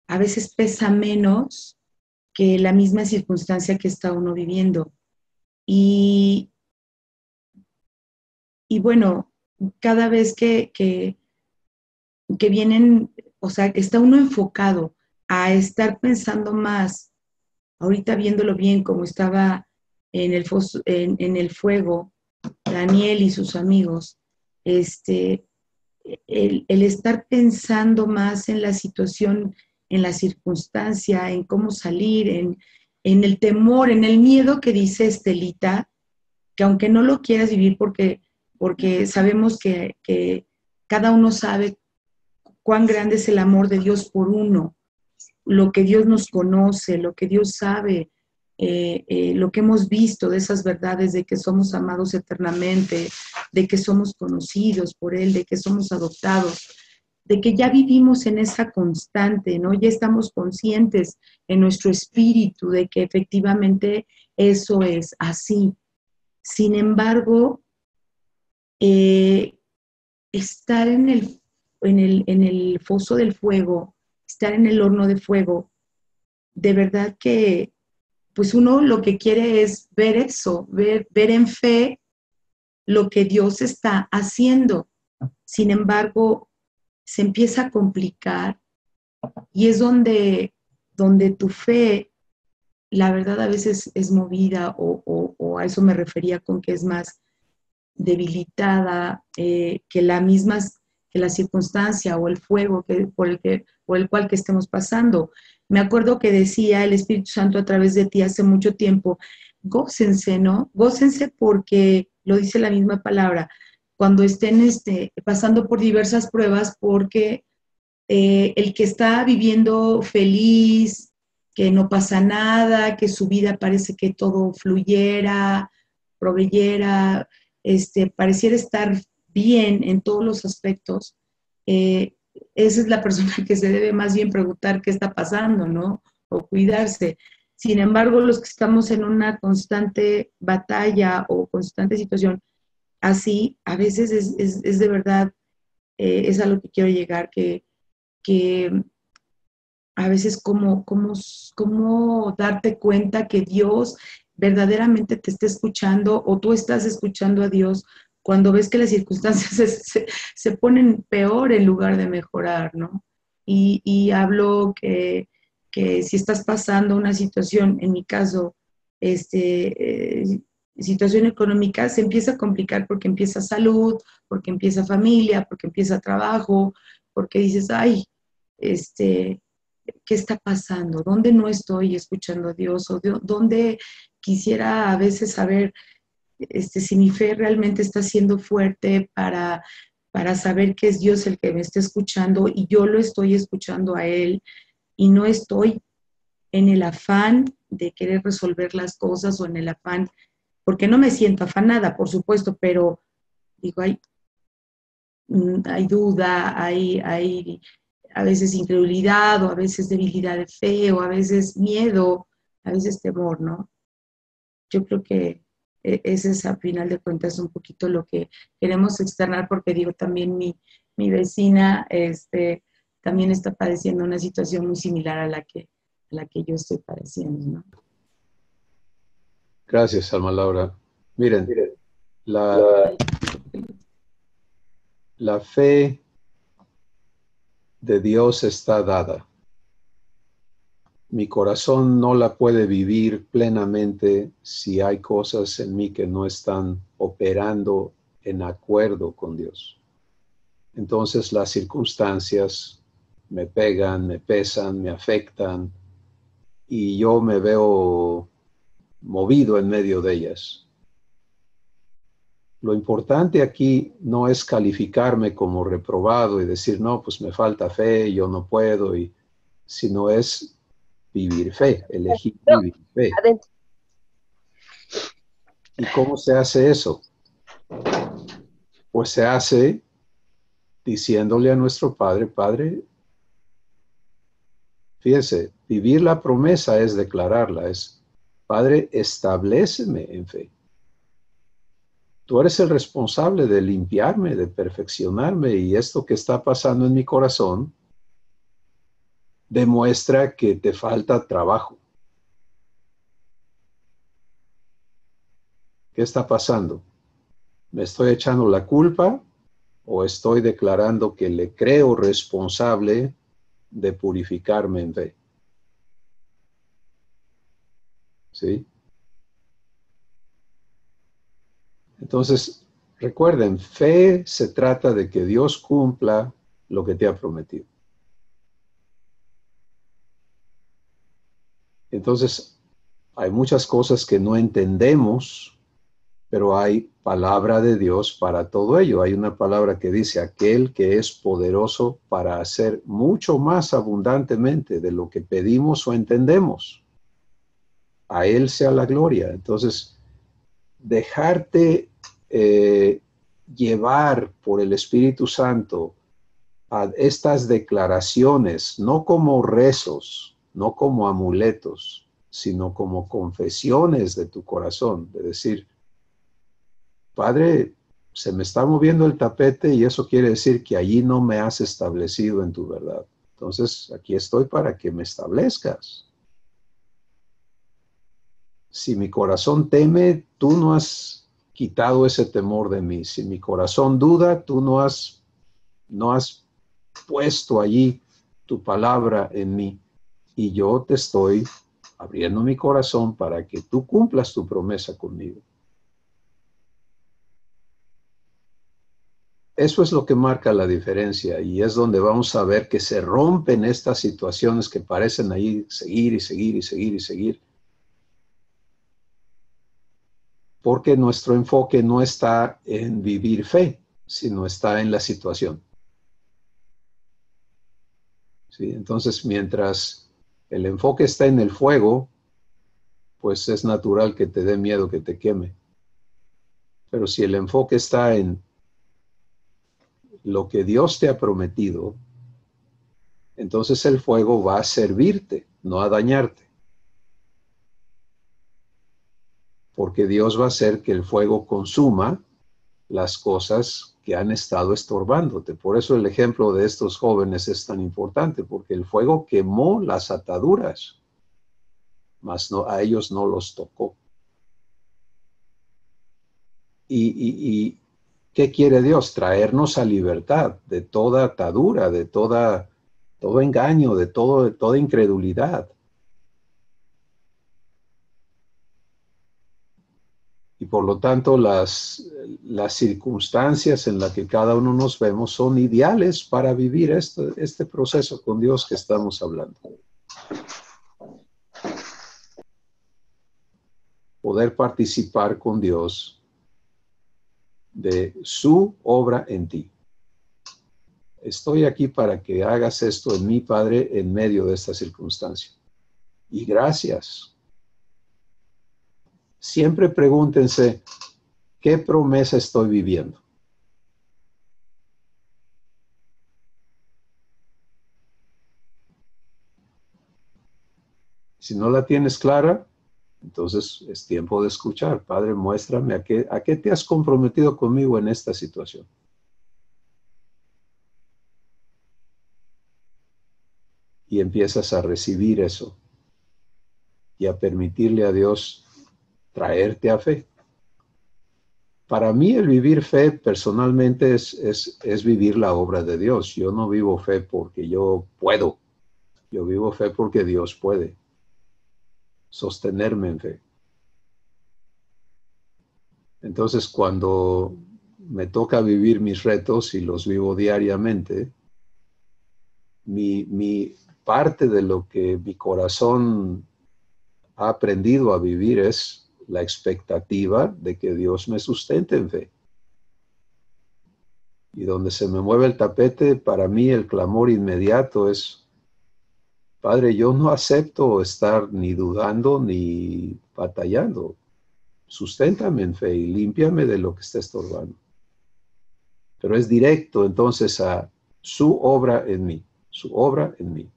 a veces pesa menos que la misma circunstancia que está uno viviendo. Y bueno, cada vez que vienen, o sea, está uno enfocado a estar pensando más, ahorita viéndolo bien, como estaba en el fuego, Daniel y sus amigos, el estar pensando más en la situación, en la circunstancia, en cómo salir, en el temor, en el miedo que dice Estelita, que aunque no lo quieras vivir porque sabemos que cada uno sabe cuán grande es el amor de Dios por uno, lo que Dios nos conoce, lo que Dios sabe, lo que hemos visto de esas verdades de que somos amados eternamente, de que somos conocidos por Él, de que somos adoptados, de que ya vivimos en esa constante, ¿no? Ya estamos conscientes en nuestro espíritu de que efectivamente eso es así. Sin embargo, estar en el foso del fuego, estar en el horno de fuego, de verdad que pues uno lo que quiere es ver eso, ver en fe lo que Dios está haciendo. Sin embargo, se empieza a complicar y es donde tu fe, la verdad, a veces es movida o a eso me refería con que es más debilitada que la circunstancia o el fuego por el cual que estemos pasando. Me acuerdo que decía el Espíritu Santo a través de ti hace mucho tiempo, gócense, ¿no? Gócense porque lo dice la misma palabra, cuando estén pasando por diversas pruebas, porque el que está viviendo feliz, que no pasa nada, que su vida parece que todo fluyera, proveyera, pareciera estar bien en todos los aspectos, esa es la persona que se debe más bien preguntar qué está pasando, ¿no? O cuidarse. Sin embargo, los que estamos en una constante batalla o constante situación así, a veces es de verdad, es a lo que quiero llegar, que a veces cómo darte cuenta que Dios verdaderamente te está escuchando o tú estás escuchando a Dios cuando ves que las circunstancias se ponen peor en lugar de mejorar, ¿no? Y hablo que si estás pasando una situación, en mi caso, situación económica, se empieza a complicar porque empieza salud, porque empieza familia, porque empieza trabajo, porque dices, ay, ¿qué está pasando? ¿Dónde no estoy escuchando a Dios? ¿O dónde quisiera a veces saber si mi fe realmente está siendo fuerte para saber que es Dios el que me está escuchando y yo lo estoy escuchando a Él y no estoy en el afán de querer resolver las cosas o en el afán, porque no me siento afanada, por supuesto, pero digo, hay duda, hay a veces incredulidad o a veces debilidad de fe o a veces miedo, a veces temor, ¿no? Yo creo que ese es a final de cuentas un poquito lo que queremos externar porque digo también mi vecina también está padeciendo una situación muy similar a la que yo estoy padeciendo, ¿no? Gracias, Alma Laura. Miren, la fe de Dios está dada. Mi corazón no la puede vivir plenamente si hay cosas en mí que no están operando en acuerdo con Dios. Entonces las circunstancias me pegan, me pesan, me afectan y yo me veo movido en medio de ellas. Lo importante aquí no es calificarme como reprobado y decir, no, pues me falta fe, yo no puedo, sino es vivir fe, elegir vivir fe. Adentro. ¿Y cómo se hace eso? Pues se hace diciéndole a nuestro Padre, Padre, fíjese, vivir la promesa es declararla, es, Padre, establéceme en fe. Tú eres el responsable de limpiarme, de perfeccionarme, y esto que está pasando en mi corazón demuestra que te falta trabajo. ¿Qué está pasando? ¿Me estoy echando la culpa o estoy declarando que le creo responsable de purificarme en fe? ¿Sí? Entonces, recuerden, fe se trata de que Dios cumpla lo que te ha prometido. Entonces, hay muchas cosas que no entendemos, pero hay palabra de Dios para todo ello. Hay una palabra que dice, aquel que es poderoso para hacer mucho más abundantemente de lo que pedimos o entendemos. A Él sea la gloria. Entonces, dejarte llevar por el Espíritu Santo a estas declaraciones, no como rezos, no como amuletos, sino como confesiones de tu corazón, de decir, Padre, se me está moviendo el tapete y eso quiere decir que allí no me has establecido en tu verdad. Entonces, aquí estoy para que me establezcas. Si mi corazón teme, tú no has quitado ese temor de mí. Si mi corazón duda, tú no has puesto allí tu palabra en mí. Y yo te estoy abriendo mi corazón para que tú cumplas tu promesa conmigo. Eso es lo que marca la diferencia y es donde vamos a ver que se rompen estas situaciones que parecen ahí seguir y seguir y seguir y seguir. Porque nuestro enfoque no está en vivir fe, sino está en la situación. ¿Sí? Entonces, mientras el enfoque está en el fuego, pues es natural que te dé miedo que te queme. Pero si el enfoque está en lo que Dios te ha prometido, entonces el fuego va a servirte, no a dañarte. Porque Dios va a hacer que el fuego consuma las cosas que han estado estorbándote. Por eso el ejemplo de estos jóvenes es tan importante, porque el fuego quemó las ataduras, mas no, a ellos no los tocó. ¿Y qué quiere Dios? Traernos a libertad de toda atadura, de todo engaño, de toda incredulidad. Y por lo tanto las circunstancias en las que cada uno nos vemos son ideales para vivir este proceso con Dios que estamos hablando. Poder participar con Dios de su obra en ti. Estoy aquí para que hagas esto en mi Padre en medio de esta circunstancia. Y gracias. Siempre pregúntense, ¿qué promesa estoy viviendo? Si no la tienes clara, entonces es tiempo de escuchar. Padre, muéstrame a qué te has comprometido conmigo en esta situación. Y empiezas a recibir eso y a permitirle a Dios traerte a fe. Para mí el vivir fe personalmente es vivir la obra de Dios. Yo no vivo fe porque yo puedo. Yo vivo fe porque Dios puede sostenerme en fe. Entonces, cuando me toca vivir mis retos y los vivo diariamente, mi parte de lo que mi corazón ha aprendido a vivir es la expectativa de que Dios me sustente en fe. Y donde se me mueve el tapete, para mí el clamor inmediato es, Padre, yo no acepto estar ni dudando ni batallando. Susténtame en fe y límpiame de lo que está estorbando. Pero es directo entonces a su obra en mí, su obra en mí.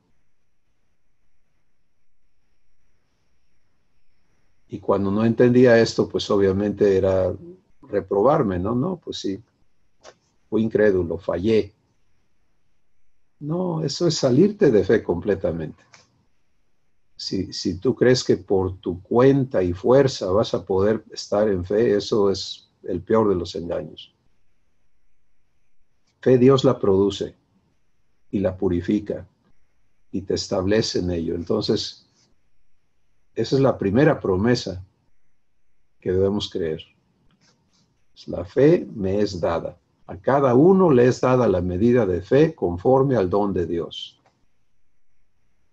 Y cuando no entendía esto, pues obviamente era reprobarme, ¿no? No, pues sí, fui incrédulo, fallé. No, eso es salirte de fe completamente. Si tú crees que por tu cuenta y fuerza vas a poder estar en fe, eso es el peor de los engaños. Fe Dios la produce y la purifica y te establece en ello. Entonces, esa es la primera promesa que debemos creer. La fe me es dada. A cada uno le es dada la medida de fe conforme al don de Dios.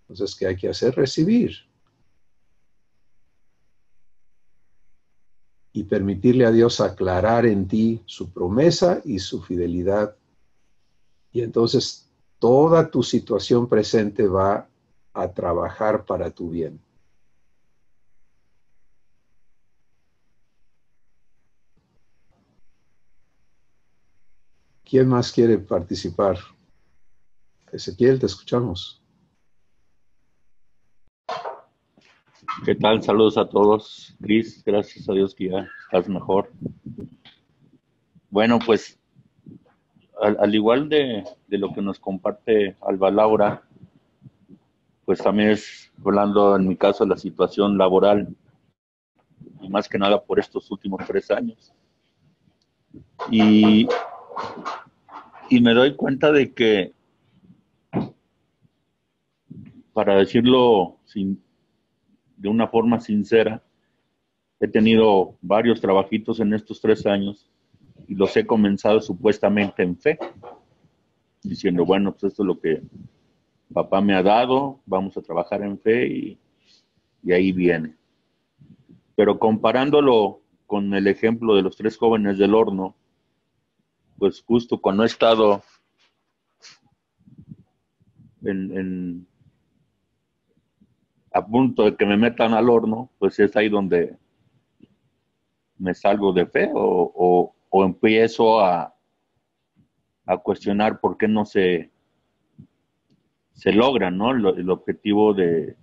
Entonces, ¿qué hay que hacer? Recibir. Y permitirle a Dios aclarar en ti su promesa y su fidelidad. Y entonces toda tu situación presente va a trabajar para tu bien. ¿Quién más quiere participar? Ezequiel, te escuchamos. ¿Qué tal? Saludos a todos. Cris, gracias a Dios que ya estás mejor. Bueno, pues al igual de lo que nos comparte Alba Laura, pues también es hablando en mi caso de la situación laboral y más que nada por estos últimos 3 años. Y me doy cuenta de que, para decirlo de una forma sincera, he tenido varios trabajitos en estos 3 años y los he comenzado supuestamente en fe, diciendo, bueno, pues esto es lo que papá me ha dado, vamos a trabajar en fe y ahí viene. Pero comparándolo con el ejemplo de los 3 jóvenes del horno, pues justo cuando he estado a punto de que me metan al horno, pues es ahí donde me salgo de fe o empiezo a cuestionar por qué no se logra, ¿no? El objetivo que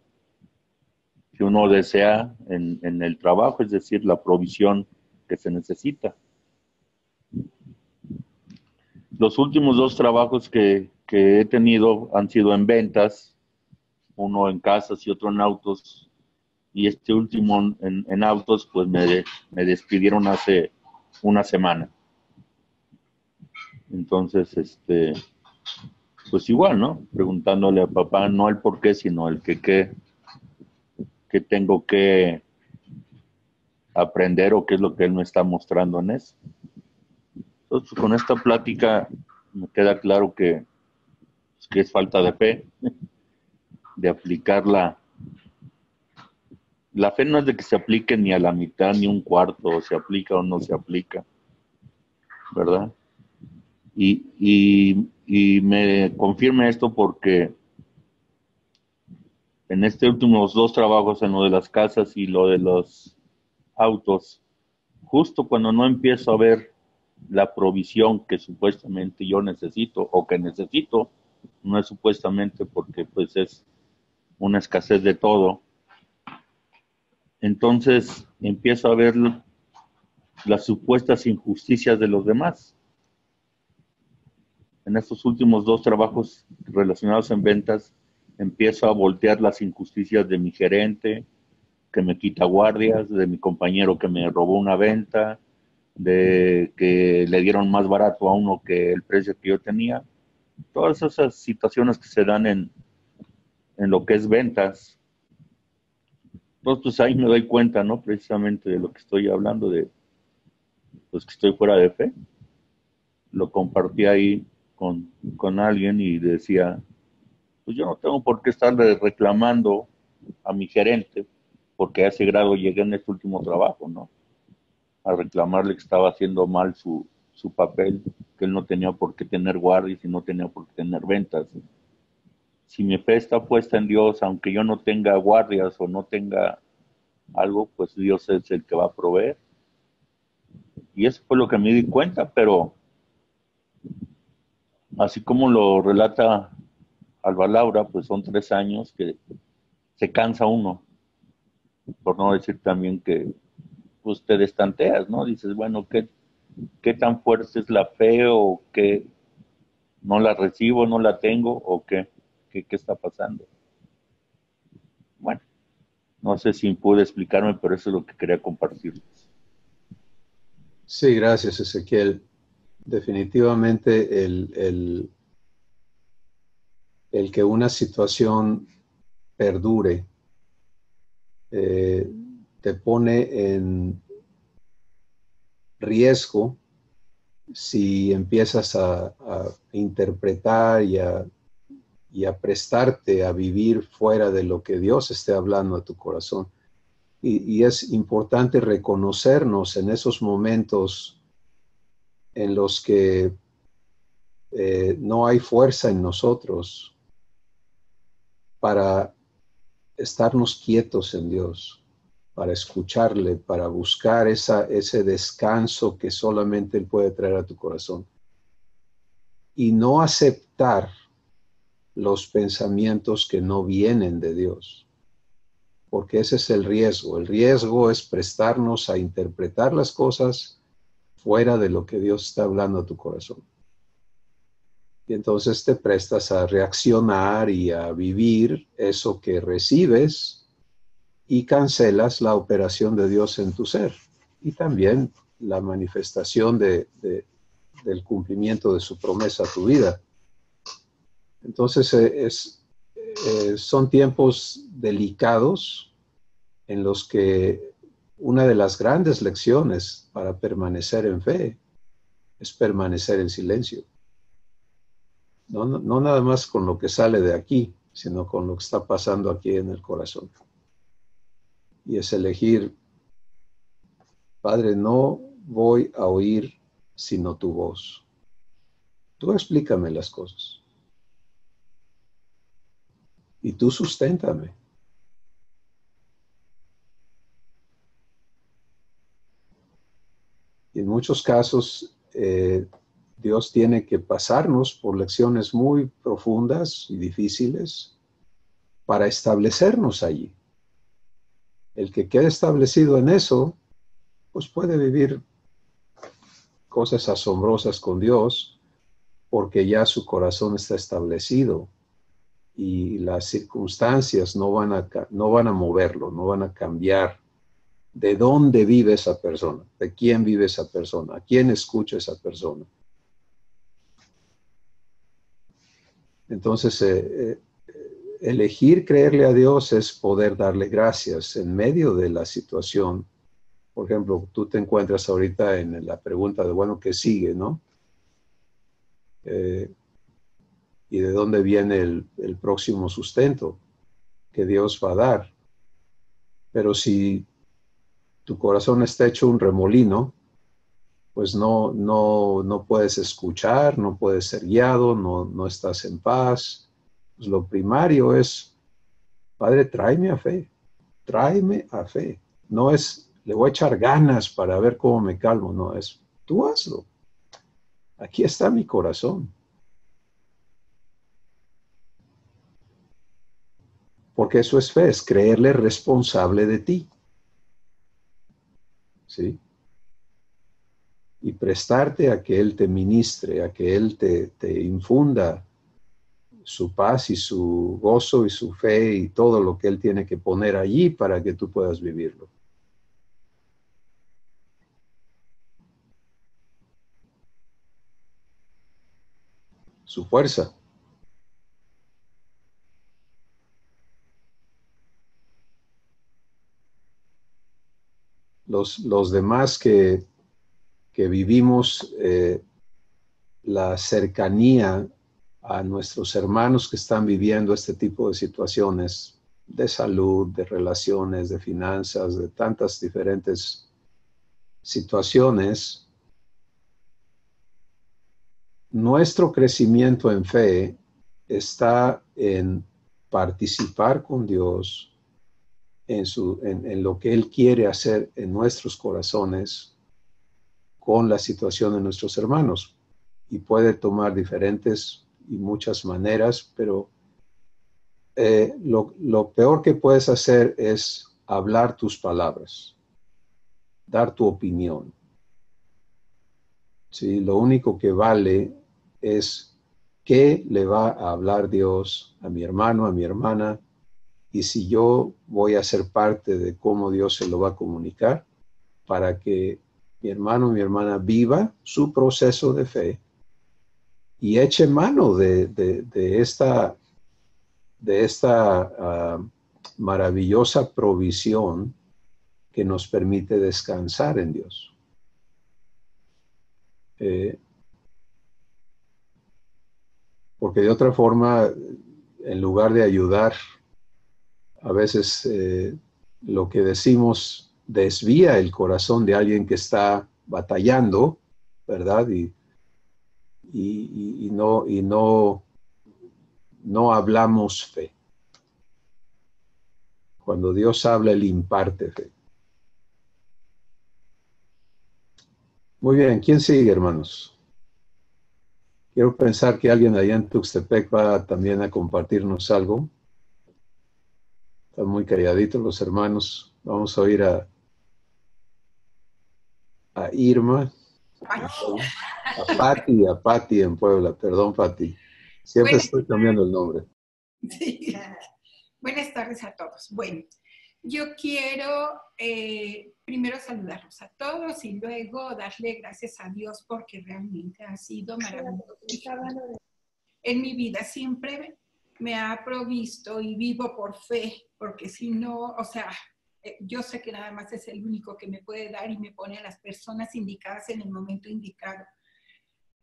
uno desea en el trabajo, es decir, la provisión que se necesita. Los últimos 2 trabajos que he tenido han sido en ventas, uno en casas y otro en autos, y este último en autos, pues me despidieron hace una semana. Entonces, pues igual, ¿no? Preguntándole a papá, no el por qué, sino el qué tengo que aprender o qué es lo que él me está mostrando en eso. Entonces, con esta plática me queda claro que es falta de fe, de aplicarla. La fe no es de que se aplique ni a la mitad ni un cuarto, o se aplica o no se aplica, ¿verdad? Y me confirma esto porque en estos últimos 2 trabajos, en lo de las casas y lo de los autos, justo cuando no empiezo a ver la provisión que supuestamente yo necesito o que necesito, no es supuestamente porque pues es una escasez de todo, entonces empiezo a ver las supuestas injusticias de los demás. En estos últimos 2 trabajos relacionados en ventas, empiezo a voltear las injusticias de mi gerente, que me quita guardias, de mi compañero que me robó una venta, de que le dieron más barato a uno que el precio que yo tenía. Todas esas situaciones que se dan en lo que es ventas. Entonces, pues ahí me doy cuenta, ¿no? Precisamente de lo que estoy hablando, de pues que estoy fuera de fe. Lo compartí ahí con alguien y decía, pues yo no tengo por qué estarle reclamando a mi gerente, porque a ese grado llegué en este último trabajo, ¿no? A reclamarle que estaba haciendo mal su papel, que él no tenía por qué tener guardias y no tenía por qué tener ventas. si mi fe está puesta en Dios, aunque yo no tenga guardias o no tenga algo, pues Dios es el que va a proveer. Y eso fue lo que me di cuenta, pero así como lo relata Alba Laura, pues son 3 años que se cansa uno, por no decir también que pues te destanteas, ¿no? Dices, bueno, ¿qué tan fuerte es la fe o qué no la recibo, no la tengo o qué está pasando? Bueno, no sé si pude explicarme, pero eso es lo que quería compartirles. Sí, gracias, Ezequiel. Definitivamente el que una situación perdure te pone en riesgo si empiezas a interpretar y a prestarte a vivir fuera de lo que Dios esté hablando a tu corazón. Y es importante reconocernos en esos momentos en los que no hay fuerza en nosotros para estarnos quietos en Dios, para escucharle, para buscar ese descanso que solamente Él puede traer a tu corazón. Y no aceptar los pensamientos que no vienen de Dios. Porque ese es el riesgo. El riesgo es prestarnos a interpretar las cosas fuera de lo que Dios está hablando a tu corazón. Y entonces te prestas a reaccionar y a vivir eso que recibes y cancelas la operación de Dios en tu ser. Y también la manifestación del cumplimiento de su promesa a tu vida. Entonces son tiempos delicados en los que una de las grandes lecciones para permanecer en fe es permanecer en silencio. No nada más con lo que sale de aquí, sino con lo que está pasando aquí en el corazón. Y es elegir, Padre, no voy a oír sino tu voz. Tú explícame las cosas. Y tú susténtame. Y en muchos casos, Dios tiene que pasarnos por lecciones muy profundas y difíciles para establecernos allí. El que quede establecido en eso, pues puede vivir cosas asombrosas con Dios, porque ya su corazón está establecido y las circunstancias no van a moverlo, no van a cambiar de dónde vive esa persona, de quién vive esa persona, a quién escucha esa persona. Entonces, elegir creerle a Dios es poder darle gracias en medio de la situación. Por ejemplo, tú te encuentras ahorita en la pregunta de, bueno, ¿qué sigue, no? ¿Y de dónde viene el próximo sustento que Dios va a dar? Pero si tu corazón está hecho un remolino, pues no puedes escuchar, no puedes ser guiado, no estás en paz. Pues lo primario es, Padre, tráeme a fe, tráeme a fe. No es, le voy a echar ganas para ver cómo me calmo, no, es, tú hazlo. Aquí está mi corazón. Porque eso es fe, es creerle responsable de ti. ¿Sí? Y prestarte a que Él te ministre, a que Él te infunda su paz y su gozo y su fe y todo lo que Él tiene que poner allí para que tú puedas vivirlo. Su fuerza. Los demás que vivimos la cercanía a nuestros hermanos que están viviendo este tipo de situaciones de salud, de relaciones, de finanzas, de tantas diferentes situaciones, nuestro crecimiento en fe está en participar con Dios en lo que Él quiere hacer en nuestros corazones con la situación de nuestros hermanos. Y puede tomar diferentes y muchas maneras, pero lo peor que puedes hacer es hablar tus palabras, dar tu opinión. ¿Sí? Lo único que vale es qué le va a hablar Dios a mi hermano, a mi hermana, y si yo voy a ser parte de cómo Dios se lo va a comunicar para que mi hermano, mi hermana viva su proceso de fe y eche mano de esta maravillosa provisión que nos permite descansar en Dios. Porque de otra forma, en lugar de ayudar, a veces lo que decimos desvía el corazón de alguien que está batallando, ¿verdad? Y no hablamos fe. Cuando Dios habla, Él imparte fe. Muy bien, ¿quién sigue, hermanos? Quiero pensar que alguien allá en Tuxtepec va también a compartirnos algo. Están muy calladitos los hermanos. Vamos a oír a Irma, a Pati en Puebla. Perdón, Pati. Siempre estoy cambiando el nombre. Sí. Buenas tardes a todos. Bueno, yo quiero primero saludarlos a todos y luego darle gracias a Dios porque realmente ha sido maravilloso. En mi vida siempre me ha provisto y vivo por fe, porque si no, o sea, yo sé que nada más es el único que me puede dar y me pone a las personas indicadas en el momento indicado.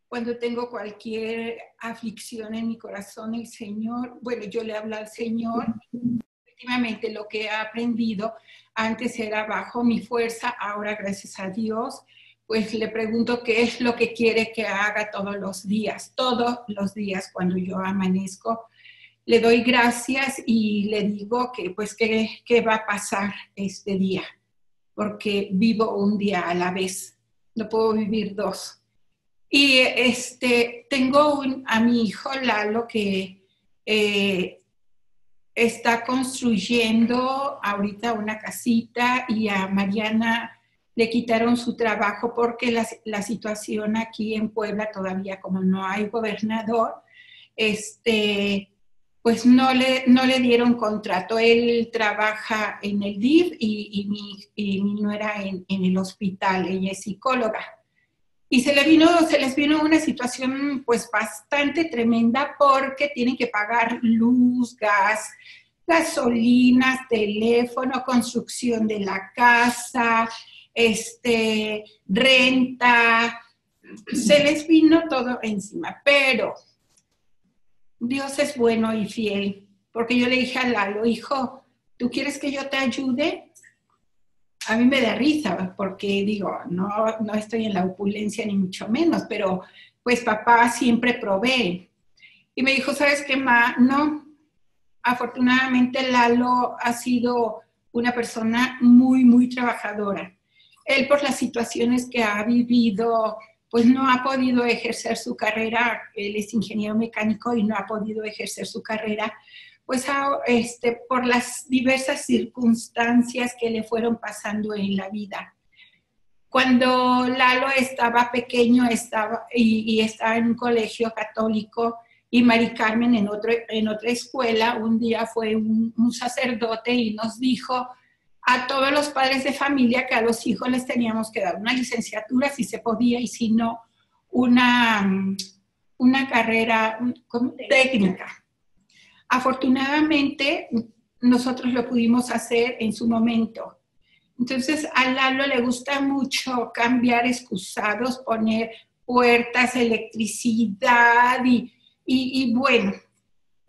Cuando tengo cualquier aflicción en mi corazón, el Señor, bueno, yo le hablo al Señor. Efectivamente, lo que he aprendido antes era bajo mi fuerza, ahora gracias a Dios, pues le pregunto qué es lo que quiere que haga todos los días cuando yo amanezco. Le doy gracias y le digo que pues qué va a pasar este día, porque vivo un día a la vez, no puedo vivir dos. Y tengo a mi hijo Lalo que está construyendo ahorita una casita y a Mariana le quitaron su trabajo porque la situación aquí en Puebla todavía como no hay gobernador, pues no le dieron contrato. Él trabaja en el DIF y mi nuera en el hospital, ella es psicóloga. Y se les vino una situación pues bastante tremenda porque tienen que pagar luz, gas, gasolinas, teléfono, construcción de la casa, renta, se les vino todo encima. Pero Dios es bueno y fiel, porque yo le dije a Lalo, hijo, ¿tú quieres que yo te ayude? A mí me da risa, porque digo, no estoy en la opulencia ni mucho menos, pero pues papá siempre provee. Y me dijo, ¿sabes qué, ma? No, afortunadamente Lalo ha sido una persona muy, muy trabajadora. Él por las situaciones que ha vivido, pues no ha podido ejercer su carrera. Él es ingeniero mecánico y no ha podido ejercer su carrera, pues por las diversas circunstancias que le fueron pasando en la vida. Cuando Lalo estaba pequeño y estaba en un colegio católico y Mari Carmen en otra escuela, un día fue un sacerdote y nos dijo a todos los padres de familia que a los hijos les teníamos que dar una licenciatura si se podía y si no, una carrera técnica. Afortunadamente, nosotros lo pudimos hacer en su momento. Entonces, a Lalo le gusta mucho cambiar excusados, poner puertas, electricidad y bueno,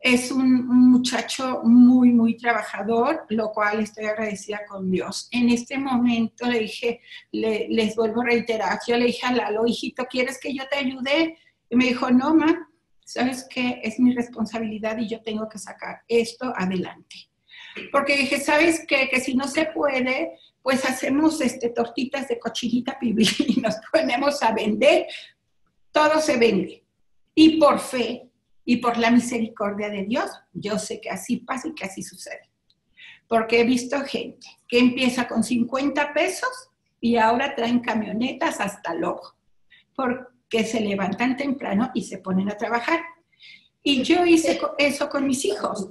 es un muchacho muy, muy trabajador, lo cual estoy agradecida con Dios. En este momento le dije, les vuelvo a reiterar, yo le dije a Lalo, hijito, ¿quieres que yo te ayude? Y me dijo, no, ma, ¿sabes qué? Es mi responsabilidad y yo tengo que sacar esto adelante. Porque dije, ¿sabes qué? Que si no se puede, pues hacemos tortitas de cochinita pibil y nos ponemos a vender. Todo se vende. Y por fe y por la misericordia de Dios, yo sé que así pasa y que así sucede. Porque he visto gente que empieza con 50 pesos y ahora traen camionetas hasta Lobo, porque se levantan temprano y se ponen a trabajar. Y yo hice eso con mis hijos,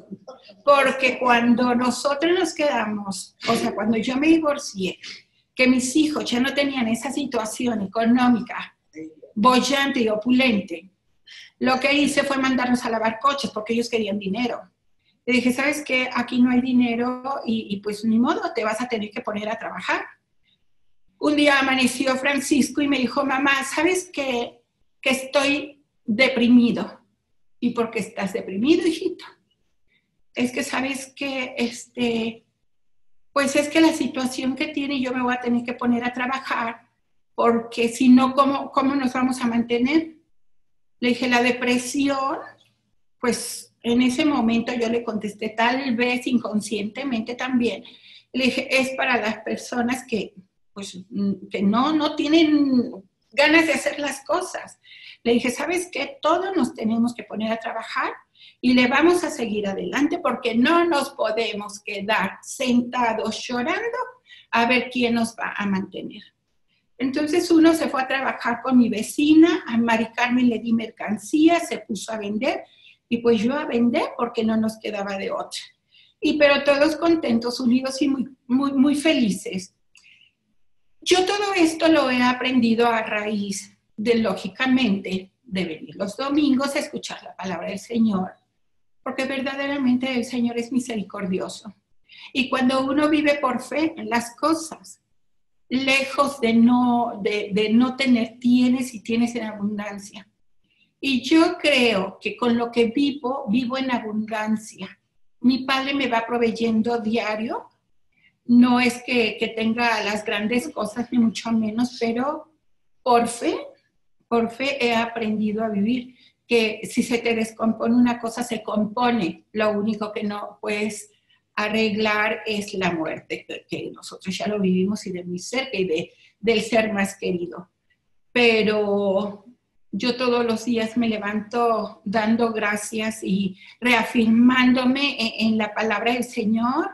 porque cuando nosotros nos quedamos, o sea, cuando yo me divorcié, que mis hijos ya no tenían esa situación económica bollante y opulente, lo que hice fue mandarlos a lavar coches porque ellos querían dinero. Le dije, ¿sabes qué? Aquí no hay dinero y pues ni modo, te vas a tener que poner a trabajar. Un día amaneció Francisco y me dijo, mamá, ¿sabes qué? Que estoy deprimido. ¿Y por qué estás deprimido, hijito? Es que sabes que, pues es que la situación que tiene yo me voy a tener que poner a trabajar porque si no, ¿cómo nos vamos a mantener? Le dije, la depresión, pues en ese momento yo le contesté tal vez inconscientemente también. Le dije, es para las personas que, pues, que no tienen ganas de hacer las cosas. Le dije, ¿sabes qué? Todos nos tenemos que poner a trabajar y le vamos a seguir adelante porque no nos podemos quedar sentados llorando a ver quién nos va a mantener. Entonces uno se fue a trabajar con mi vecina, a Mari Carmen le di mercancía, se puso a vender y pues yo a vender porque no nos quedaba de otra. Pero todos contentos, unidos y muy felices. Yo todo esto lo he aprendido a raíz de, lógicamente, de venir los domingos a escuchar la palabra del Señor, porque verdaderamente el Señor es misericordioso. Y cuando uno vive por fe en las cosas, lejos de no tener, tienes en abundancia. Y yo creo que con lo que vivo en abundancia. Mi padre me va proveyendo diario. No es que tenga las grandes cosas, ni mucho menos, pero por fe he aprendido a vivir. Que si se te descompone una cosa, se compone. Lo único que no puedes arreglar es la muerte, que nosotros ya lo vivimos y de muy cerca y del ser más querido. Pero yo todos los días me levanto dando gracias y reafirmándome en la palabra del Señor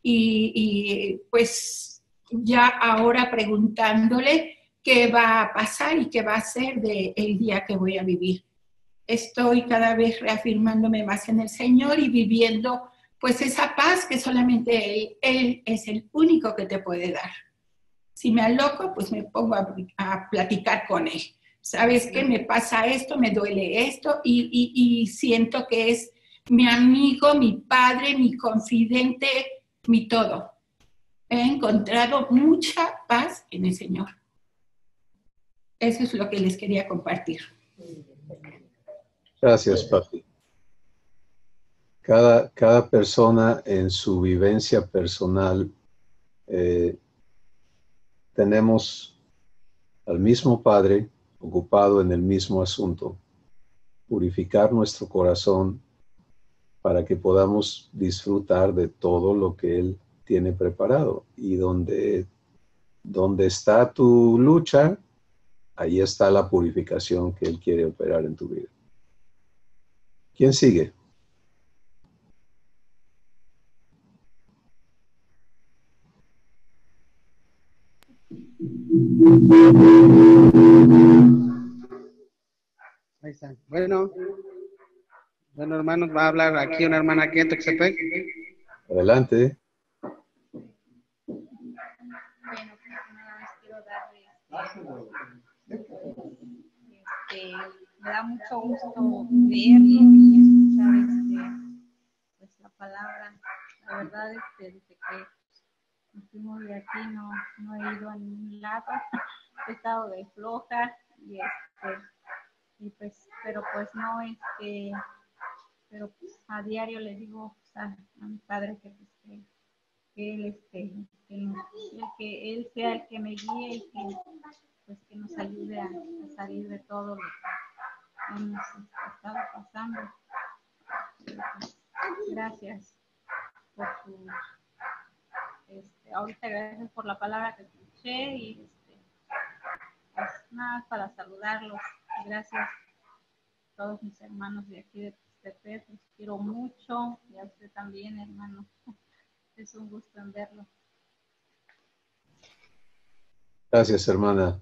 y pues ya ahora preguntándole qué va a pasar y qué va a ser del día que voy a vivir. Estoy cada vez reafirmándome más en el Señor y viviendo pues esa paz que solamente Él es el único que te puede dar. Si me aloco, pues me pongo a platicar con Él. ¿Sabes qué? Me pasa esto, me duele esto y siento que es mi amigo, mi padre, mi confidente, mi todo. He encontrado mucha paz en el Señor. Eso es lo que les quería compartir. Gracias, Papi. Cada persona en su vivencia personal tenemos al mismo Padre ocupado en el mismo asunto, purificar nuestro corazón para que podamos disfrutar de todo lo que Él tiene preparado. Y donde está tu lucha, ahí está la purificación que Él quiere operar en tu vida. ¿Quién sigue? Ahí está. Bueno, hermanos, va a hablar aquí una hermana aquí en Tuxtepec. Adelante. Bueno, nada más quiero darle me da mucho gusto verlo y escuchar pues la palabra. La verdad, desde que nos fuimos de aquí no he ido a ningún lado. He estado de floja y pues, pero pues no, pero pues a diario le digo pues, a mi padre que él que él sea el que me guíe y que nos ayude a salir de todo hemos estado pasando. Pues, gracias por su, ahorita gracias por la palabra que escuché y pues nada, para saludarlos. Gracias a todos mis hermanos de aquí de Tuxtepec, los quiero mucho y a usted también, hermano. Es un gusto en verlo. Gracias, hermana.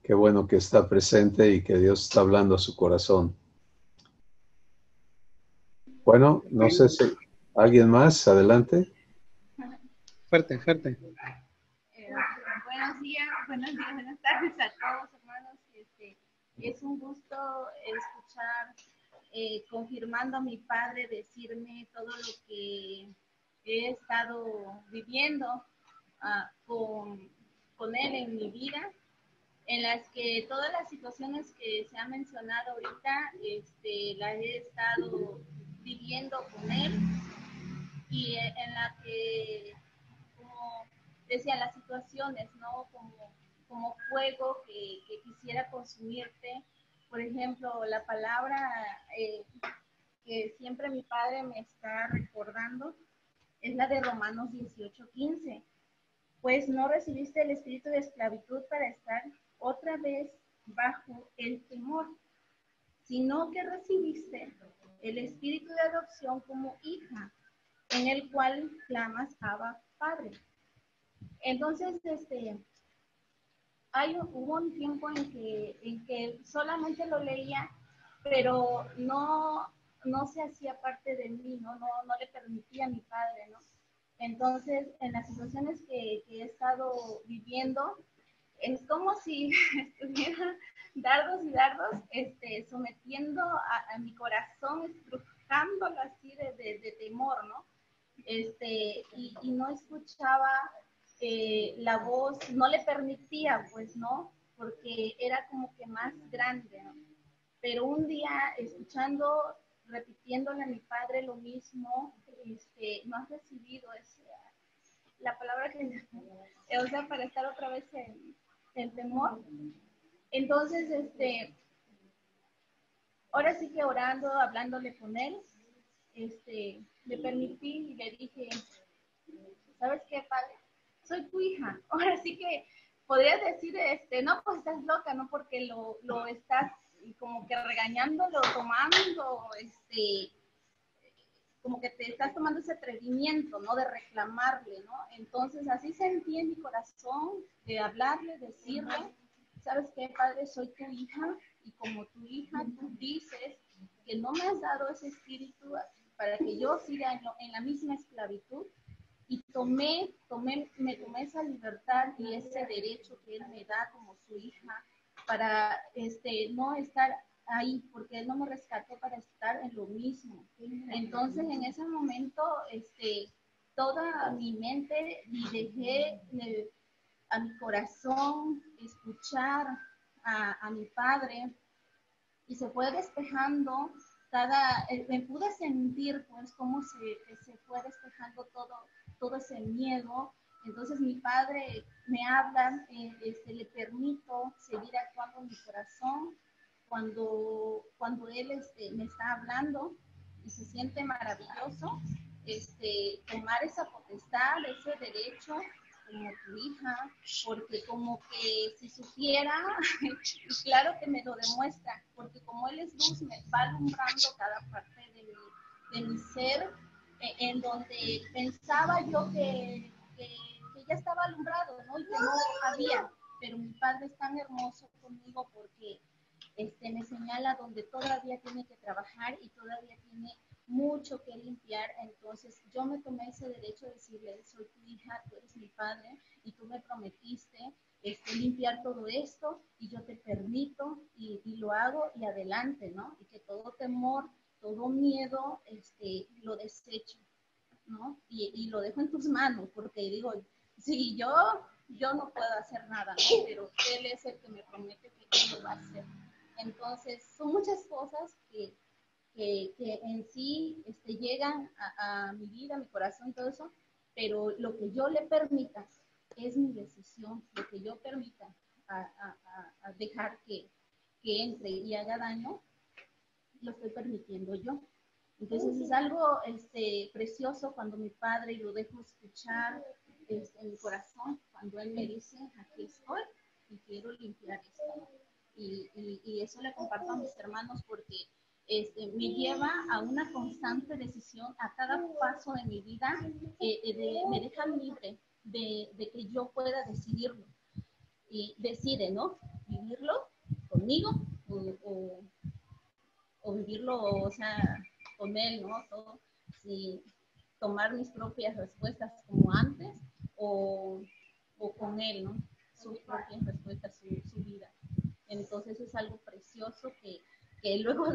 Qué bueno que está presente y que Dios está hablando a su corazón. Bueno, no sé si alguien más, adelante. Fuerte, fuerte. Buenos días, buenas tardes a todos, hermanos. Es un gusto escuchar, confirmando a mi padre decirme todo lo que he estado viviendo con él en mi vida, en las que todas las situaciones que se han mencionado ahorita, las he estado viviendo con él y en la que, como decía, las situaciones, ¿no? Como fuego que quisiera consumirte. Por ejemplo, la palabra que siempre mi padre me está recordando es la de Romanos 18:15. Pues no recibiste el espíritu de esclavitud para estar otra vez bajo el temor, sino que recibiste el espíritu de adopción como hija, en el cual clamas Abba, Padre. Entonces, hubo un tiempo en que solamente lo leía, pero no se hacía parte de mí, no le permitía a mi padre, ¿no? Entonces, en las situaciones que he estado viviendo, es como si estuviera dardos y dardos, sometiendo a mi corazón, estrujándolo así de temor, ¿no? Y no escuchaba la voz, no le permitía, pues, ¿no? Porque era como que más grande, ¿no? Pero un día, escuchando, repitiéndole a mi padre lo mismo, no has recibido la palabra que, o sea, para estar otra vez en temor. Entonces, ahora sí que orando, hablándole con él, le permití y le dije, ¿sabes qué, padre? Soy tu hija. Ahora sí que podrías decir, no, pues estás loca, ¿no? Porque lo estás como que regañándolo, tomando, como que te estás tomando ese atrevimiento, ¿no? De reclamarle, ¿no? Entonces, así sentí en mi corazón de hablarle, decirle, ¿sabes qué, padre? Soy tu hija y como tu hija tú dices que no me has dado ese espíritu para que yo siga en la misma esclavitud. Y me tomé esa libertad y ese derecho que él me da como su hija para no estar ahí, porque él no me rescató para estar en lo mismo. Entonces, en ese momento, toda mi mente y dejé a mi corazón escuchar a mi padre y se fue despejando me pude sentir pues cómo se fue despejando todo ese miedo. Entonces mi padre me habla, le permito seguir actuando en mi corazón cuando él me está hablando y se siente maravilloso, tomar esa potestad, ese derecho como tu hija, porque como que si supiera, y claro que me lo demuestra, porque como él es luz, me va alumbrando cada parte de mi ser, en donde pensaba yo que ya estaba alumbrado, ¿no? Y que no había, pero mi padre es tan hermoso conmigo porque me señala donde todavía tiene que trabajar y todavía tiene mucho que limpiar. Entonces yo me tomé ese derecho de decirle, soy tu hija, tú eres mi padre y tú me prometiste limpiar todo esto y yo te permito y lo hago y adelante, ¿no? Y que todo temor, todo miedo, lo desecho, ¿no? Y lo dejo en tus manos porque digo, sí, yo no puedo hacer nada, ¿no? Pero él es el que me promete que él lo va a hacer. Entonces, son muchas cosas que en sí llegan a mi vida, a mi corazón, todo eso, pero lo que yo le permita es mi decisión, lo que yo permita a dejar que que entre y haga daño, lo estoy permitiendo yo. Entonces es algo precioso cuando mi padre lo dejo escuchar en mi corazón, cuando él me dice, aquí estoy y quiero limpiar esto. Y eso le comparto a mis hermanos porque me lleva a una constante decisión a cada paso de mi vida, me deja libre de que yo pueda decidirlo. Y decide, ¿no? Vivirlo conmigo o vivirlo, o sea, con él, ¿no? Todo, sí, tomar mis propias respuestas como antes o con él, ¿no? Sus propias respuestas, su vida. Entonces es algo precioso que luego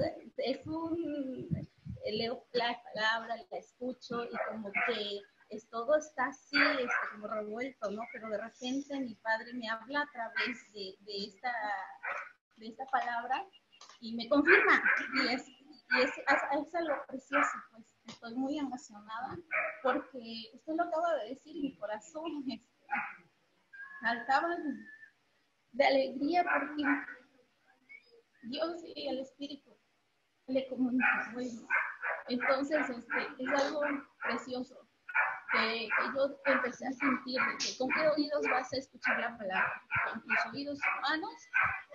leo la palabra, la escucho y como que todo está así, como revuelto, ¿no? Pero de repente mi padre me habla a través de esta palabra y me confirma. Y es algo precioso, pues. Estoy muy emocionada porque usted lo acaba de decir y mi corazón saltaba de alegría porque Dios y el Espíritu le comunican. Bueno, entonces es algo precioso que yo empecé a sentir de que con qué oídos vas a escuchar la palabra, con tus oídos humanos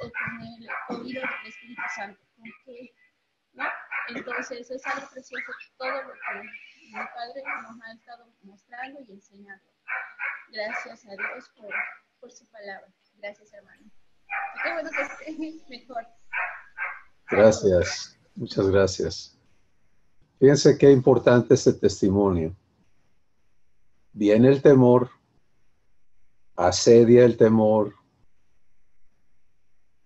o con el oído del Espíritu Santo, ¿con qué? ¿No? Entonces es algo precioso todo lo que mi padre nos ha estado mostrando y enseñando. Gracias a Dios por su palabra. Gracias, hermano. Qué bueno que esté mejor. Gracias, muchas gracias. Fíjense qué importante este testimonio. Viene el temor, asedia el temor,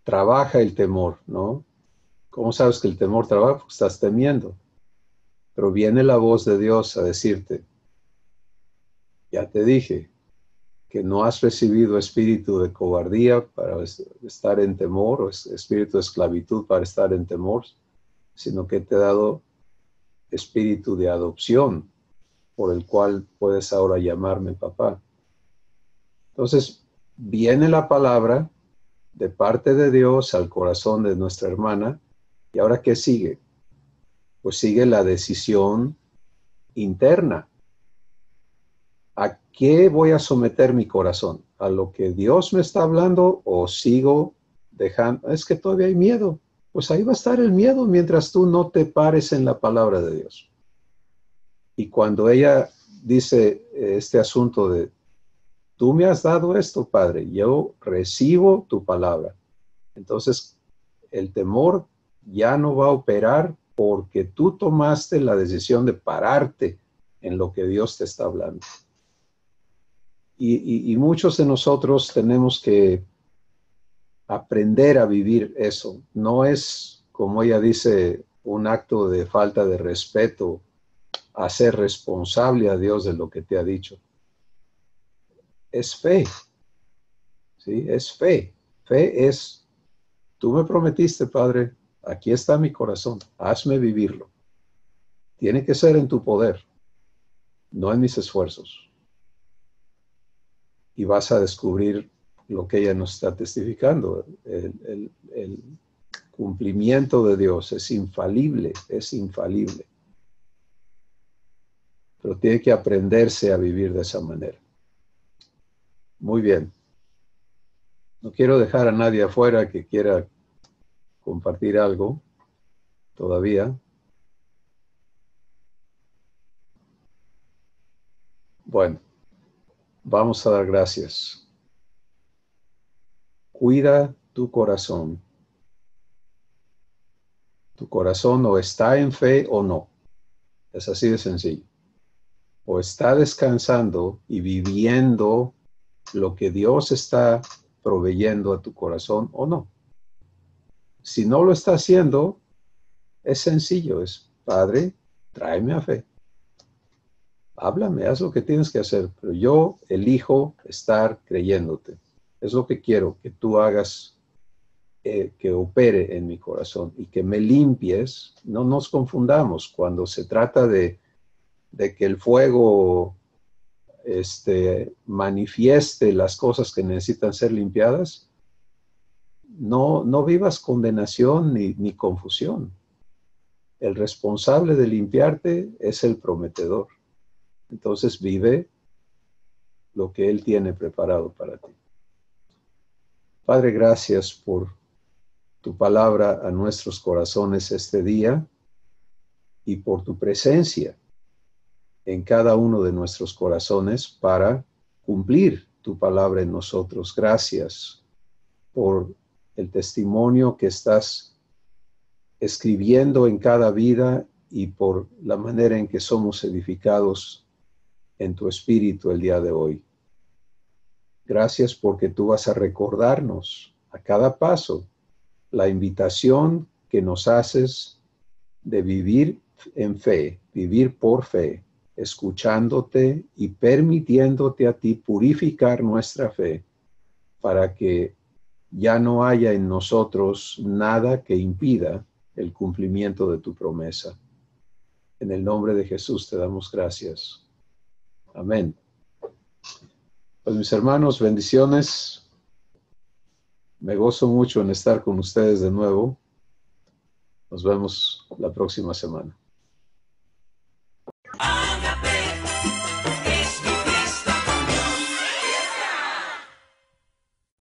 trabaja el temor, ¿no? ¿Cómo sabes que el temor trabaja? Porque estás temiendo. Pero viene la voz de Dios a decirte, ya te dije que no has recibido espíritu de cobardía para estar en temor, o espíritu de esclavitud para estar en temor, sino que te he dado espíritu de adopción, por el cual puedes ahora llamarme papá. Entonces, viene la palabra de parte de Dios al corazón de nuestra hermana, ¿y ahora qué sigue? Pues sigue la decisión interna. ¿A qué voy a someter mi corazón? ¿A lo que Dios me está hablando o sigo dejando? Es que todavía hay miedo. Pues ahí va a estar el miedo mientras tú no te pares en la palabra de Dios. Y cuando ella dice este asunto de, tú me has dado esto, Padre, yo recibo tu palabra. Entonces, el temor ya no va a operar porque tú tomaste la decisión de pararte en lo que Dios te está hablando. Y muchos de nosotros tenemos que aprender a vivir eso. No es, como ella dice, un acto de falta de respeto, hacer responsable a Dios de lo que te ha dicho. Es fe, ¿sí? Es fe. Fe es, tú me prometiste, Padre, aquí está mi corazón, hazme vivirlo. Tiene que ser en tu poder, no en mis esfuerzos. Y vas a descubrir lo que ella nos está testificando. El cumplimiento de Dios es infalible, es infalible. Pero tiene que aprenderse a vivir de esa manera. Muy bien. No quiero dejar a nadie afuera que quiera compartir algo todavía. Bueno, vamos a dar gracias. Cuida tu corazón. Tu corazón o está en fe o no. Es así de sencillo. O está descansando y viviendo lo que Dios está proveyendo a tu corazón o no. Si no lo está haciendo, es sencillo, es, Padre, tráeme a fe. Háblame, haz lo que tienes que hacer, pero yo elijo estar creyéndote. Es lo que quiero, que tú hagas, que opere en mi corazón y que me limpies. No nos confundamos cuando se trata de que el fuego manifieste las cosas que necesitan ser limpiadas. no vivas condenación ni confusión. El responsable de limpiarte es el prometedor. Entonces vive lo que Él tiene preparado para ti. Padre, gracias por tu palabra a nuestros corazones este día y por tu presencia en cada uno de nuestros corazones para cumplir tu palabra en nosotros. Gracias por el testimonio que estás escribiendo en cada vida y por la manera en que somos edificados en tu espíritu el día de hoy. Gracias porque tú vas a recordarnos a cada paso la invitación que nos haces de vivir en fe, vivir por fe, escuchándote y permitiéndote a ti purificar nuestra fe para que ya no haya en nosotros nada que impida el cumplimiento de tu promesa. En el nombre de Jesús te damos gracias. Amén. Pues mis hermanos, bendiciones. Me gozo mucho en estar con ustedes de nuevo. Nos vemos la próxima semana.